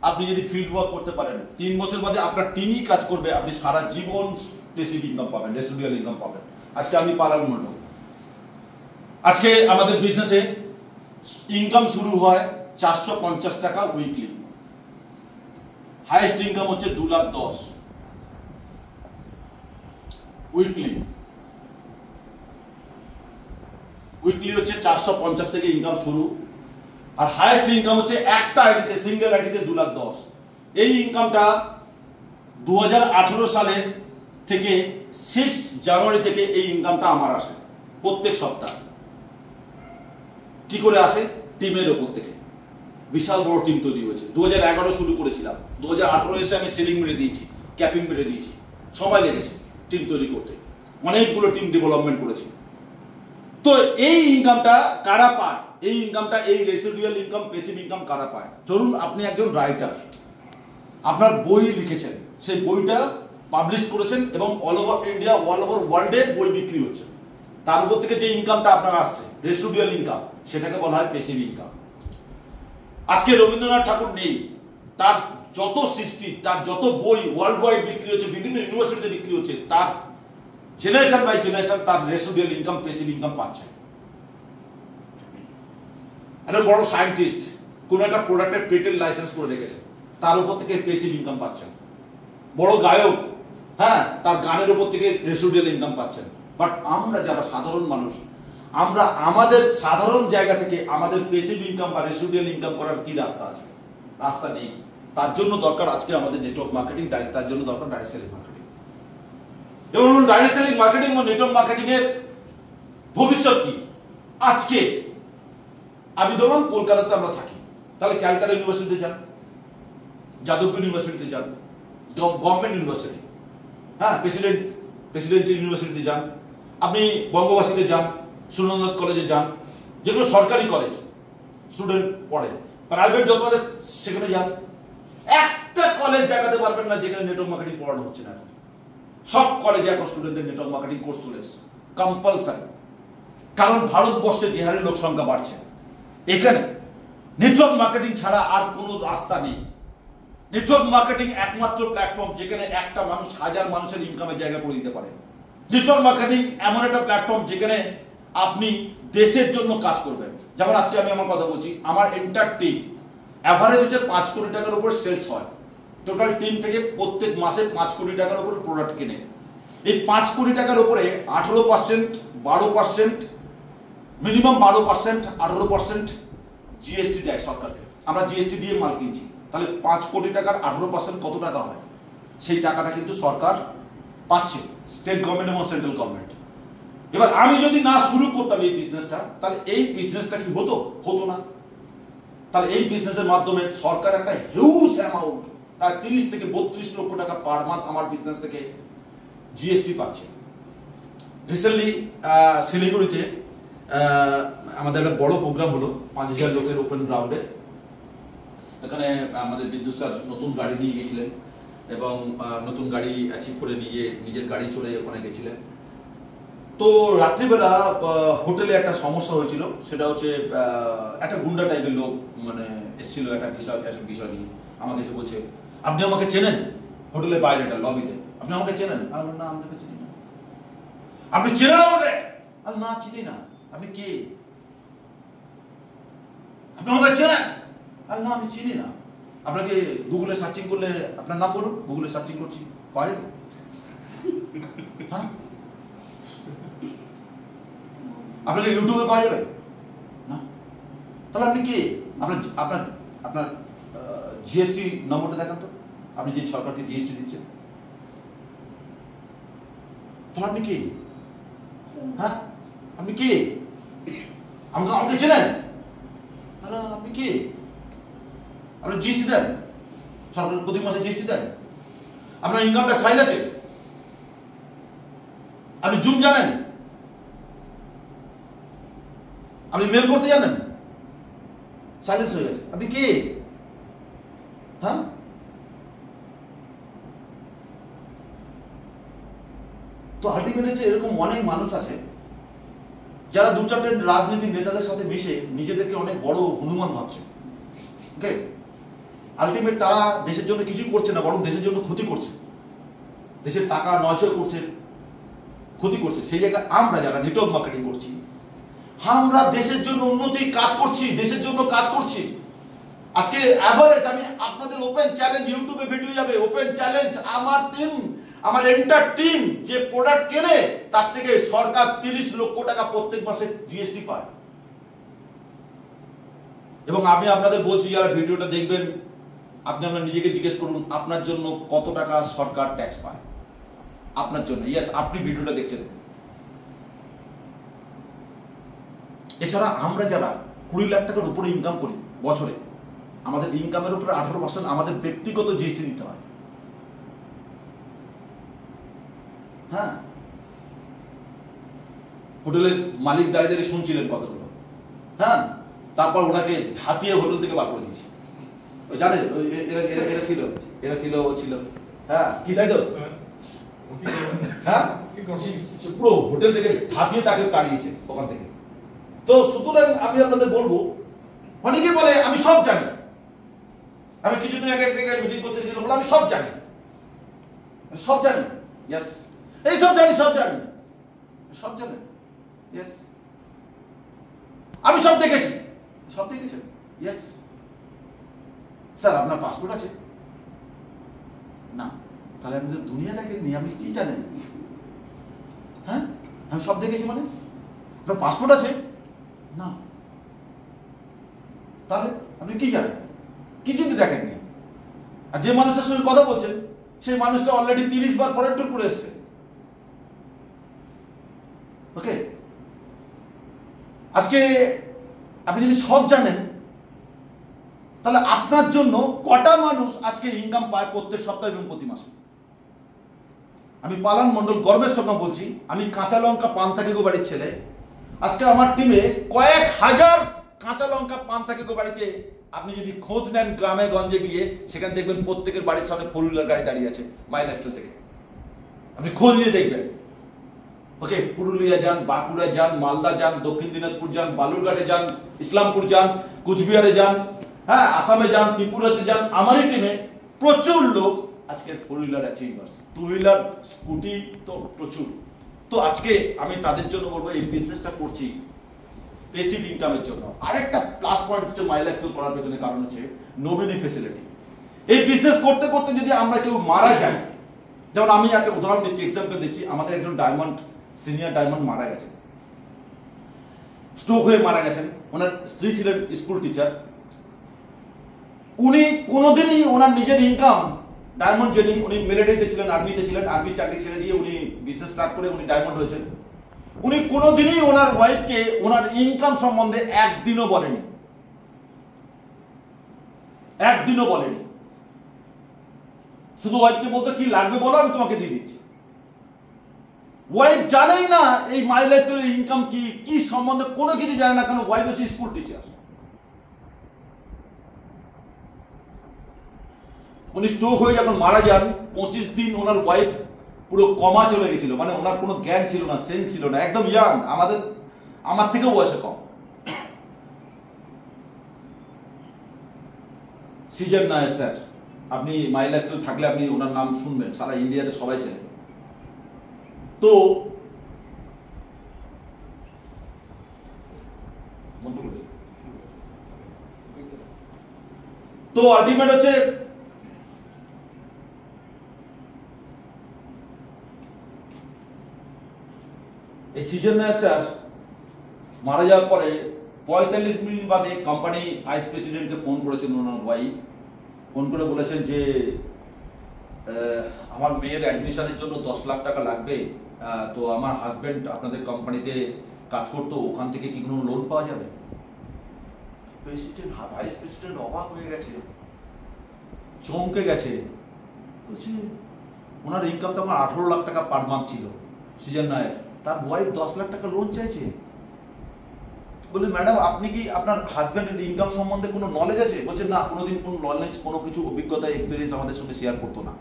আপনি যদি ফিল্ড ওয়ার্ক করতে পারেন, 3 বছর বাদে আপনার টিমই কাজ করবে, আপনি সারা জীবন প্যাসিভ ইনকাম পাবেন, রেসিডুয়াল ইনকাম পাবেন। আজকে আমি পালাল মন্ডল, আজকে আমাদের বিজনেসে ইনকাম শুরু হয় 450 টাকা উইকলি। হাইয়েস্ট ইনকাম হচ্ছে 2,10,000 উইকলি। উইকলি হচ্ছে 450 থেকে ইনকাম শুরু। আর হাইয়েস্ট ইনকাম হচ্ছে একটা আইডিতে, সিঙ্গেল আইডিতে 2,10,000। এই ইনকামটা 2018 সালের থেকে 6 জানুয়ারি থেকে এই ইনকামটা আমার আসে প্রত্যেক সপ্তাহ। কি করে আসে? টিমের ওপর থেকে। বিশাল বড় টিম তৈরি হয়েছে। 2011 শুরু করেছিলাম, 2018 এসে আমি সিলিং মেরে দিয়েছি, ক্যাপিং মেরে দিয়েছি। সময় লেগেছে টিম তৈরি করতে, অনেকগুলো টিম ডেভেলপমেন্ট করেছি। তো এই ইনকামটা কারা পায়? এই ইনকামটা, এই রেসিডুয়াল ইনকাম, প্যাসিভ ইনকাম কারা পায়? ধরুন আপনি একজন রাইটার, আপনার বই লিখেছেন, সেই বইটা পাবলিশ করেছেন এবং all over India, all over ওয়ার্ল্ডে বই বিক্রি হচ্ছে, তার উপর থেকে যে ইনকামটা আপনার আসছে রেসিডুয়াল ইনকাম, সেটাকে বলা হয় প্যাসিভ ইনকাম। আজকে রবীন্দ্রনাথ ঠাকুর নেই, তার যত সৃষ্টি, তার যত বই ওয়ার্ল্ড ওয়াইড বিক্রি হচ্ছে, বিভিন্ন ইউনিভার্সিটিতে বিক্রি হচ্ছে, তার জেনারেশন বাই জেনারেশন তার রেসিডুয়াল ইনকাম, প্যাসিভ ইনকাম পাচ্ছে। একটা বড় সায়েন্টিস্ট কোন একটা প্রোডাক্টের পেটেন্ট লাইসেন্স করে রেখেছে, তার উপর থেকে প্যাসিভ ইনকাম পাচ্ছেন। বড় গায়ক, হ্যাঁ, তার গানের উপর থেকে রেসিডুয়াল ইনকাম পাচ্ছেন। বাট আমরা যারা সাধারণ মানুষ, আমরা আমাদের সাধারণ জায়গা থেকে আমাদের প্যাসিভ ইনকাম বা রেসিডুয়াল ইনকাম করার কি রাস্তা আছে? রাস্তা নেই। তার জন্য দরকার আজকে আমাদের নেটওয়ার্ক মার্কেটিং, তার জন্য দরকার ডাইরেক্ট সেলিং মার্কেটিং। এবং ডাইরেক্ট সেলিং মার্কেটিং ও নেটওয়ার্ক মার্কেটিং এর ভবিষ্যৎ কি? আজকে আমি ধরুন কলকাতাতে আমরা থাকি, তাহলে ক্যালকাটা ইউনিভার্সিটিতে যান, যাদবপুর ইউনিভার্সিটিতে যান, গভর্নমেন্ট ইউনিভার্সিটি, হ্যাঁ, প্রেসিডেন্সি ইউনিভার্সিটিতে যান, আপনি বঙ্গবাসীতে যান, সুরেন্দ্রনাথ কলেজে যান, যেগুলো সরকারি কলেজ, স্টুডেন্ট পড়ে। প্রাইভেট যত কলেজ সেখানে যান, একটা কলেজ দেখাতে পারবেন না যেখানে নেটওয়ার্ক মার্কেটিং পড়ানো হচ্ছে না। সব কলেজে এখন স্টুডেন্টদের নেটওয়ার্ক মার্কেটিং কোর্স চলে এসেছে, কম্পালসারি। কারণ ভারতবর্ষে যে হারে লোক সংখ্যা বাড়ছে, এখানে নেটওয়ার্ক মার্কেটিং ছাড়া আর কোনো রাস্তা নেই। নেটওয়ার্ক মার্কেটিং একমাত্র প্ল্যাটফর্ম যেখানে একটা মানুষ হাজার মানুষের ইনকামের জায়গা করে দিতে পারে। নেটওয়ার্ক মার্কেটিং এমন একটা প্ল্যাটফর্ম যেখানে আপনি দেশের জন্য কাজ করবেন। যেমন আজকে আমি আমার কথা বলছি, আমার এন্টার টিম অ্যাভারেজ হচ্ছে 5 কোটি টাকার উপর সেলস হয়। টোটাল টিম থেকে প্রত্যেক মাসে 5 কোটি টাকার উপর প্রোডাক্ট কেনে। এই 5 কোটি টাকার উপরে 18%, 12%, মিনিমাম 12%, 18% জিএসটি দেয় সরকারকে। আমরা জিএসটি দিয়ে মাল কিনছি, তাহলে 5 কোটি টাকার 18% কত টাকা হয়? সেই টাকাটা কিন্তু সরকার পাচ্ছে, স্টেট গভর্নমেন্ট এবং সেন্ট্রাল গভর্নমেন্ট। এবার আমি যদি না শুরু করতাম এই বিজনেসটা, তাহলে এই বিজনেসটা কি হতো? হতো না। তাহলে এই বিজনেসের মাধ্যমে সরকার একটা হিউজ অ্যামাউন্ট, প্রায় 30 থেকে 32 লক্ষ টাকা পার মান্থ আমার বিজনেস থেকে জিএসটি পাচ্ছে। রিসেন্টলি শিলিগুড়িতে আমাদের একটা বড় প্রোগ্রাম হলো, 5000 লোকের ওপেন গ্রাউন্ডে। এখানে আমাদের বিদ্যুৎ স্যার নতুন গাড়ি নিয়ে গেছিলেন এবং নতুন গাড়ি অ্যাচিভ করে নিজের গাড়ি চড়ে ওখানে গেছিলেন। তো রাত্রিবেলা হোটেলে একটা সমস্যা হয়েছিল, সেটা হচ্ছে একটা গুন্ডা টাইপের লোক মানে এসেছিল একটা বিষয় নিয়ে। আমাকে এসে বলছে, আপনি আমাকে চেনেন? হোটেলের বাইরেটা লবিতে, আপনি আমাকে চেনেন? আর না, আপনাকে চিনি না। আপনি চেনেন আমাকে? আর না, চিনি না। আপনি কে? আপনি আমাকে চেনেন? আর না, আমি চিনি না। আপনাকে গুগলে সার্চিং করলে আপনার নাম বলুন, গুগলে সার্চিং করছি, পাওয়া যাবে? হ্যাঁ, আপনাকে ইউটিউবে পাওয়া যাবে না? তাহলে আপনি কে? আপনার জিএসটি নম্বরটা দেখান তো, আপনি যে সরকারকে জিএসটি দিচ্ছেন। তাহলে আপনি কে? হ্যাঁ, আপনি কে? আমাকে চেনেন? আপনি কে? আপনার জিএসটি দেন, সরকার প্রতি মাসে জিএসটি দেন, আপনার ইনকাম ট্যাক্স ফাইল আছে, আপনি জুম জানেন, আপনি মেল করতে জানেন, সাইলেন্স হয়ে গেছে। আপনি কে? হ্যাঁ, তো আলটিমেটলি এরকম অনেক মানুষ আছে যারা 2-4টে রাজনৈতিক নেতাদের সাথে মিশে নিজেদেরকে অনেক বড় হনুমান ভাবছে। ওকে, আলটিমেট তারা দেশের জন্য কিছুই করছে না, বরং দেশের জন্য ক্ষতি করছে, দেশের টাকা নয়ছয় করছে, ক্ষতি করছে। সেই জায়গায় আমরা যারা নেটওয়ার্ক মার্কেটিং করছি, আমরা দেশের জন্য উন্নতির কাজ করছি, দেশের জন্য কাজ করছি। আজকে অ্যাভারেজ আমি আপনাদের ওপেন চ্যালেঞ্জ, ইউটিউবে ভিডিও যাবে, ওপেন চ্যালেঞ্জ, আমার টিম, আমার এন্টার টিম যে প্রোডাক্ট কেনে তার থেকে সরকার 30 লক্ষ টাকা প্রত্যেক মাসে জিএসটি পায়। এবং আমি আপনাদের বলছি, যারা ভিডিওটা দেখবেন, আপনারা নিজেকে জিজ্ঞেস করুন আপনার জন্য কত টাকা সরকার ট্যাক্স পায় আপনার জন্য। ইয়েস, আপনি ভিডিওটা দেখছেন। এছাড়া আমরা যারা 20 লাখ টাকার উপরে ইনকাম করি বছরে, আমাদের ইনকামের উপরে 18% আমাদের ব্যক্তিগত জিএসটি দিতে হয়। হ্যাঁ, হোটেলের মালিক দাঁড়িয়ে দাঁড়িয়ে শুনছিলেন কতগুলো। হ্যাঁ, তারপর ওনাকে ধাতিয়ে হোটেল থেকে বার করে দিয়েছে। ওই জানে এরা ছিল ও ছিল। হ্যাঁ, কি তাই তো? হ্যাঁ, পুরো হোটেল থেকে ধাতিয়ে তাকে তাড়িয়েছে ওখান থেকে। তো সুতরাং আমি আপনাদের বলবো, অনেকে বলে আমি সব জানি, আমি কিছুদিন আগে মিটিং করতে গেছিলাম, বলে আমি সব জানি, সব জানি, ইয়েস, এই সব জানি, সব জানি, সব জানেন, ইয়েস, আমি সব দেখেছি, সব দেখেছেন, ইয়েস। স্যার আপনার পাসপোর্ট আছে? না। তাহলে আপনি তো দুনিয়া দেখেননি, আপনি কি জানেন? হ্যাঁ, আমি সব দেখেছি মানে? আপনার পাসপোর্ট আছে? না। তাহলে আপনি কি জানেন? কি যদি দেখেননি? আর যে মানুষটার সঙ্গে কথা বলছেন সেই মানুষটা অলরেডি 30 বার ফরেন ট্যুর করে এসেছে। ওকে, আজকে আপনি যদি সব জানেন, তাহলে আপনার জন্য কটা মানুষ আজকে ইনকাম পায় প্রত্যেক সপ্তাহে এবং প্রতি মাসে? আমি পালান মন্ডল গর্বের সঙ্গে বলছি, আমি কাঁচা লঙ্কা পান্তা গো বাড়ির ছেলে। আজকে আমার টিমে কয়েক হাজার কাঁচা লঙ্কা পান্তা গো বাড়িতে আপনি যদি খোঁজ নেন গ্রামে গঞ্জে গিয়ে, সেখানে দেখবেন প্রত্যেকের বাড়ির সামনে 4 হুইলার গাড়ি দাঁড়িয়ে আছে মাই লাইফস্টাইল থেকে। আপনি খোঁজ নিয়ে দেখবেন। ওকে, পুরুলিয়া যান, বাঁকুড়া যান, মালদা যান, দক্ষিণ দিনাজপুর যান, বালুরঘাটে যান, ইসলামপুর যান, কুচবিহারে যান, হ্যাঁ, আসামে যান, ত্রিপুরাতে যান, আমারই টিমে প্রচুর লোক আজকে 4 হুইলার অ্যাচিভার্স, 2 হুইলার স্কুটি তো প্রচুর। তো আজকে আমি তাদের জন্য বলবো, এই বিজনেসটা করছি পেসিভ ইনকামের জন্য। আরেকটা প্লাস পয়েন্ট হচ্ছে মাই লাইফস্টাইল করার পেছনে কারণ হচ্ছে নমিনি ফ্যাসিলিটি। এই বিজনেস করতে করতে যদি আমরা কেউ মারা যাই, যেমন আমি একটা উদাহরণ দিচ্ছি, এক্সাম্পল দিচ্ছি, আমাদের একজন ডায়মন্ড, সিনিয়র ডায়মন্ড মারা গেছেন, স্ট্রোক হয়ে মারা গেছেন। ওনার স্ত্রী ছিলেন স্কুল টিচার। উনি কোনোদিনই ওনার নিজের ইনকাম, ডায়মন্ড জার্নি, উনি মিলিটারিতে ছিলেন, আর্মিতে ছিলেন, আর্মি চাকরি ছেড়ে দিয়ে উনি বিজনেস স্টার্ট করে উনি ডায়মন্ড হয়েছেন। উনি কোনোদিনই ওনার ওয়াইফকে ওনার ইনকাম সম্বন্ধে একদিনও বলেনি, একদিনও বলেনি। শুধু ওয়াইফকে বলতো কি লাগবে বলো, আমি তোমাকে দিয়ে দিচ্ছি। ওয়াইফ জানেই না এই মাই লাইফস্টাইলের ইনকাম কি, কি সম্বন্ধে কোনো কিছু জানে না, কারণ ওয়াইফ হচ্ছে স্কুল টিচার। উনি স্ট্রোক হয়ে যখন মারা যান, 25 দিন ওনার ওয়াইফ পুরো কমা চলে গেছিল, মানে ওনার কোনো জ্ঞান ছিল না, সেন্স ছিল না, একদম ইয়াং, আমার থেকেও বয়সে কম। সৃজন নায়ার স্যার, আপনি মাই লাইফস্টাইল থাকলে আপনি ওনার নাম শুনবেন, সারা ইন্ডিয়াতে সবাই চেনে। তো আলটিমেট হচ্ছে এই সৃজন নায়ার স্যার মারা যাওয়ার পরে 45 মিনিট বাদে কোম্পানি ভাইস প্রেসিডেন্টকে ফোন করেছেন ওনার ওয়াইফ, ফোন করে বলেছেন যে আমার মেয়ের অ্যাডমিশনের জন্য 10 লাখ টাকা লাগবে, তো আমার হাজবেন্ড আপনাদের কোম্পানিতে কাজ করতো, ওখান থেকে কি কোনো লোন পাওয়া যাবে? প্রেসিডেন্ট, ভাইস প্রেসিডেন্ট অবাক হয়ে গেছে, চমকে গেছে, বলছে ওনার ইনকাম তখন 18 লাখ টাকা পার মান্থ ছিল সৃজন নায়ার, তার ওয়াইফ 10 লাখ টাকা লোন চাইছে। বলে ম্যাডাম আপনি কি আপনার হাজব্যান্ডের ইনকাম সম্বন্ধে কোনো নলেজ আছে? বলছে না, কোনোদিন কোনো নলেজ, কোনো কিছু অভিজ্ঞতা, এক্সপিরিয়েন্স আমাদের সঙ্গে শেয়ার করতো না,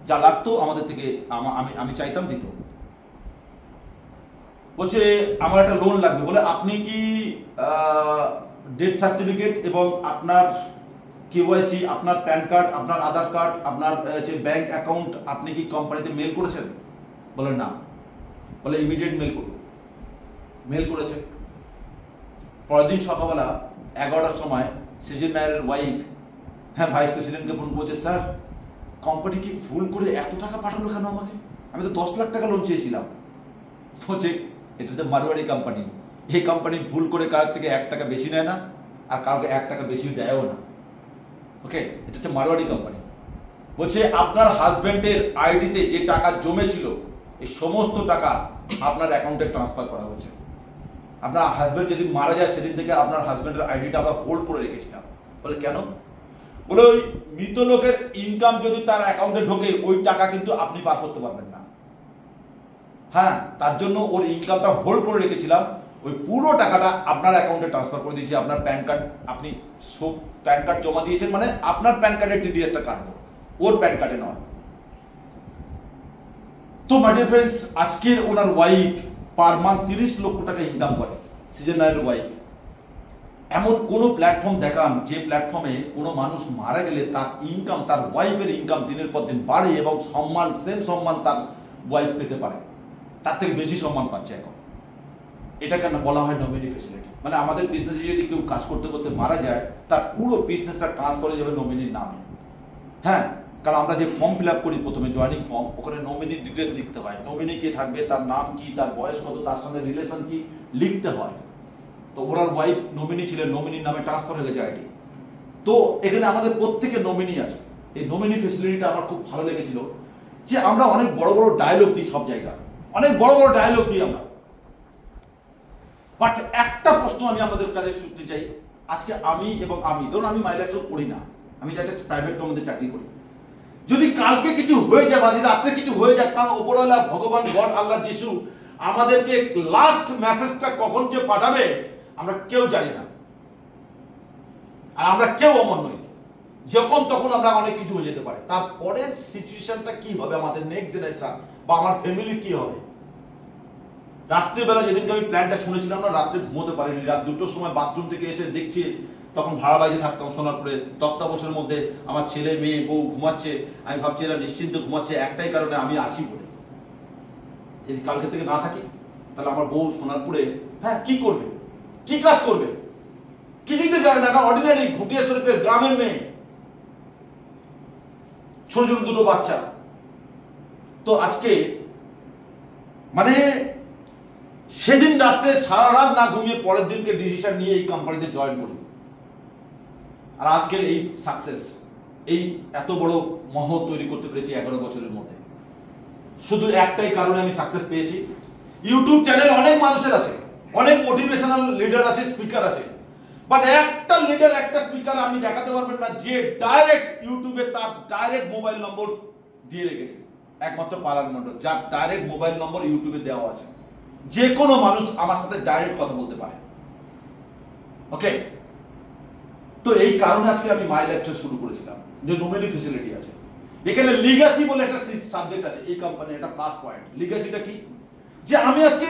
যা লাগতো আমাদের থেকে আমি চাইতাম দিত। বলছে আমার একটা লোন লাগবে। বলে আপনি কি ডেথ সার্টিফিকেট এবং আপনার কেওয়াইসি, আপনার প্যান কার্ড, আপনার আধার কার্ড, আপনার ব্যাংক অ্যাকাউন্ট আপনি কি কোম্পানিতে মেল করেছেন? বলে না। বলে ইমিডিয়েট মেল করুন। মেল করেছে। পরের দিন সকালবেলা 11টার সময় সৃজন নায়ারের ওয়াইফ, হ্যাঁ, ভাইস প্রেসিডেন্টকে ফোন করছে, স্যার কোম্পানি কি ভুল করে এত টাকা পাঠালো কেন আমাকে? আমি তো 10 লাখ টাকা লোন চেয়েছিলাম। বলছে এটা তো মারোয়ারি কোম্পানি, এই কোম্পানি ভুল করে কারোর থেকে 1 টাকা বেশি নেয় না, আর কাউকে 1 টাকা বেশি দেয়ও না। ওকে, এটা হচ্ছে মারোয়ারি কোম্পানি। বলছে আপনার হাজবেন্ডের আইডিতে যে টাকা জমেছিল, এই সমস্ত টাকা আপনার অ্যাকাউন্টে ট্রান্সফার করা হয়েছে। আপনার হাজবেন্ড যেদিন মারা যায় সেদিন থেকে আপনার হাজবেন্ডের আইডিটা আমরা হোল্ড করে রেখেছিলাম, বলে কেন? বলে ওই মৃত লোকের ইনকাম যদি তার অ্যাকাউন্টে ঢোকে ওই টাকা কিন্তু আপনি বার করতে পারবেন না। হ্যাঁ, তার জন্য ওর ইনকামটা হোল্ড করে রেখেছিলাম, ওই পুরো টাকাটা আপনার অ্যাকাউন্টে ট্রান্সফার করে দিয়েছি। আপনার প্যান কার্ড, আপনি সব প্যান কার্ড জমা দিয়েছেন মানে আপনার প্যান কার্ডের টিডিএসটা কাটবো, ওর প্যান কার্ডে নয়। তো মাই ডিয়ার ফ্রেন্ডস, আজকের ওনার ওয়াইফ পার মান্থ 30 লক্ষ টাকা ইনকাম করে। সৃজন রায়ের ওয়াইফ। এমন কোনো প্ল্যাটফর্ম দেখান যে প্ল্যাটফর্মে কোনো মানুষ মারা গেলে তার ইনকাম, তার ওয়াইফের ইনকাম দিনের পর দিন বাড়ে এবং সম্মান, সেম সম্মান তার ওয়াইফ পেতে পারে, তার থেকে বেশি সম্মান পাচ্ছে এখন। এটা কেন বলা হয় নমিনি ফেসিলিটি। মানে আমাদের বিজনেসে যদি কেউ কাজ করতে করতে মারা যায় তার পুরো বিজনেসটা ট্রান্সফার হয়ে যাবে নমিনির নামে। হ্যাঁ, কারণ আমরা যে ফর্ম ফিল আপ করি প্রথমে জয়েনিং ফর্ম, ওখানে নমিনি ডিটেলস লিখতে হয়, নমিনি কে থাকবে, তার নাম কি, তার বয়স কত, তার সঙ্গে রিলেশন কি লিখতে হয়। তো ওনার ওয়াইফ নমিনি ছিলেন, নমিনির নামে ট্রান্সফার হয়ে গেছে আইডি। তো এখানে আমাদের প্রত্যেকের নমিনি আছে। এই নমিনি ফেসিলিটিটা আমার খুব ভালো লেগেছিল যে আমরা অনেক বড় বড় ডায়লগ দিই, সব জায়গায় অনেক বড় বড় ডায়লগ দিই আমরা, বাট একটা প্রশ্ন আমি আপনাদের কাছে শুনতে চাই। আজকে আমি ধরুন আমি মাই লাইফস্টাইল করি না, আমি একটা প্রাইভেট কোম্পানিতে চাকরি করি। যদি কালকে কিছু হয়ে যায় বা রাত্রে কিছু হয়ে যায়, কারণ উপরওয়ালা ভগবান গড আল্লাহ যিশু আমাদেরকে লাস্ট মেসেজটা কখন যে পাঠাবে আমরা কেউ জানি না, আর আমরা কেউ অমর নই। যখন তখন আমরা অনেক কিছু হয়ে যেতে পারে। তারপরের সিচুয়েশনটা কি হবে, আমাদের নেক্সট জেনারেশন বা আমার ফ্যামিলির কি হবে। রাত্রিবেলা যেদিনকে আমি প্ল্যানটা শুনেছিলাম না, রাত্রে ঘুমোতে পারিনি। রাত 2টোর সময় বাথরুম থেকে এসে দেখছি, তখন ভাড়া বাড়িতে থাকতাম সোনারপুরে, তক্তাপোষের মধ্যে আমার ছেলে মেয়ে বউ ঘুমাচ্ছে। আমি ভাবছি এরা নিশ্চিন্তে ঘুমাচ্ছে একটাই কারণে, আমি আছি বলে। যদি কালকে থেকে না থাকি তাহলে আমার বউ সোনারপুরে হ্যাঁ কি করবে, কি কাজ করবে, কিছুই তো জানে না। একটা অর্ডিনারি ঘুটিয়া শরীফের গ্রামের মেয়ে, ছোট ছোট দুটো বাচ্চা। তো আজকে মানে সেদিন রাত্রে সারা রাত না ঘুমিয়ে পরের দিনকে ডিসিশন নিয়ে এই কোম্পানিতে জয়েন করি। আর আজকের এই সাকসেস, এই এত বড় মহৎ তৈরি করতে পেরেছি 11 বছরের মধ্যে, শুধু একটাই কারণে আমি সাকসেস পেয়েছি। ইউটিউব চ্যানেল অনেক মানুষের আছে, অনেক মোটিভেশনাল লিডার আছে, স্পিকার আছে, বাট একটা লিডার, একটা স্পিকার আপনি দেখাতে পারবেন না যে ডাইরেক্ট ইউটিউবে তার ডাইরেক্ট মোবাইল নম্বর দিয়ে রেখেছে। একমাত্র পালান মন্ডল, যার ডাইরেক্ট মোবাইল নম্বর ইউটিউবে দেওয়া আছে। যে কোনো মানুষ আমার সাথে ডাইরেক্ট কথা বলতে পারে। ওকে, তো এই কারণে আজকে আমি মাই লাইফস্টাইল শুরু করেছিলাম, যে নমিনি ফেসিলিটি আছে। এখানে লিগ্যাসি বলে একটা সাবজেক্ট আছে এই কোম্পানির, একটা প্লাস পয়েন্ট। লিগ্যাসিটা কি, যে আমি আজকে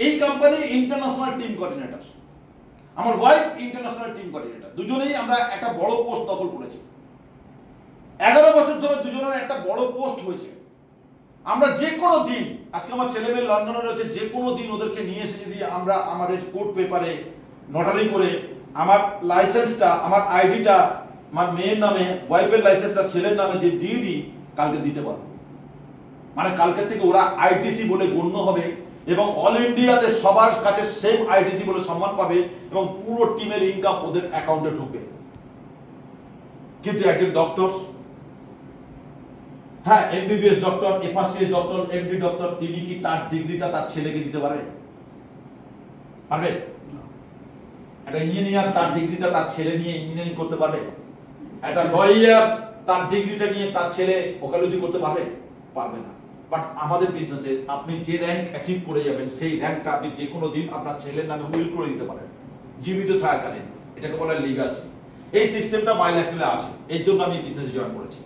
এই কোম্পানির ইন্টারন্যাশনাল টিম কোঅর্ডিনেটর, আমার ওয়াইফ ইন্টারন্যাশনাল টিম কোঅর্ডিনেটর, দুজনেই আমরা একটা বড় পোস্ট দখল করেছি। 11 বছর ধরে দুজনের একটা বড় পোস্ট হয়েছে। আমরা যে কোনো দিন, আজকে আমার ছেলে মেয়ে লন্ডনে রয়েছে, যে কোনো দিন ওদেরকে নিয়ে এসে যদি আমরা আমাদের কোর্ট পেপারে নোটারি করে আমার লাইসেন্সটা, আমার আইডিটা আমার মেয়ের নামে, ওয়াইফের লাইসেন্সটা ছেলের নামে যে দিয়ে দিই, কালকে দিতে পারবো। মানে কালকে থেকে ওরা আইটিসি বলে গণ্য হবে এবং অল ইন্ডিয়াতে সবার কাছে সেম আইটিসি বলে সম্মান পাবে এবং পুরো টিমের ইনকাম ওদের অ্যাকাউন্টে ঢুকবে। কিন্তু একজন ডক্টর, হ্যাঁ MBBS doctor, FRCS doctor, MD doctor, তিনি কি তার ডিগ্রিটা তার ছেলেকে দিতে পারবে? পারবে? একটা ইঞ্জিনিয়ার তার ডিগ্রিটা তার ছেলে নিয়ে ইঞ্জিনিয়ারিং করতে পারবে? একটা লয়ার তার ডিগ্রিটা নিয়ে তার ছেলে ওকালতি করতে পারবে? পারবে না। বাট আমাদের বিজনেসে আপনি যে র্যাঙ্ক অ্যাচিভ করে যাবেন, সেই র্যাঙ্কটা আপনি যে কোনো দিন আপনার ছেলের নামে উইল করে দিতে পারেন জীবিত থাকাকালীন। এটাকে বলা হয় লিগ্যাসি। এই সিস্টেমটা মাই লাইফস্টাইলে আছে, এর জন্য আমি বিজনেসে জয়েন করেছি।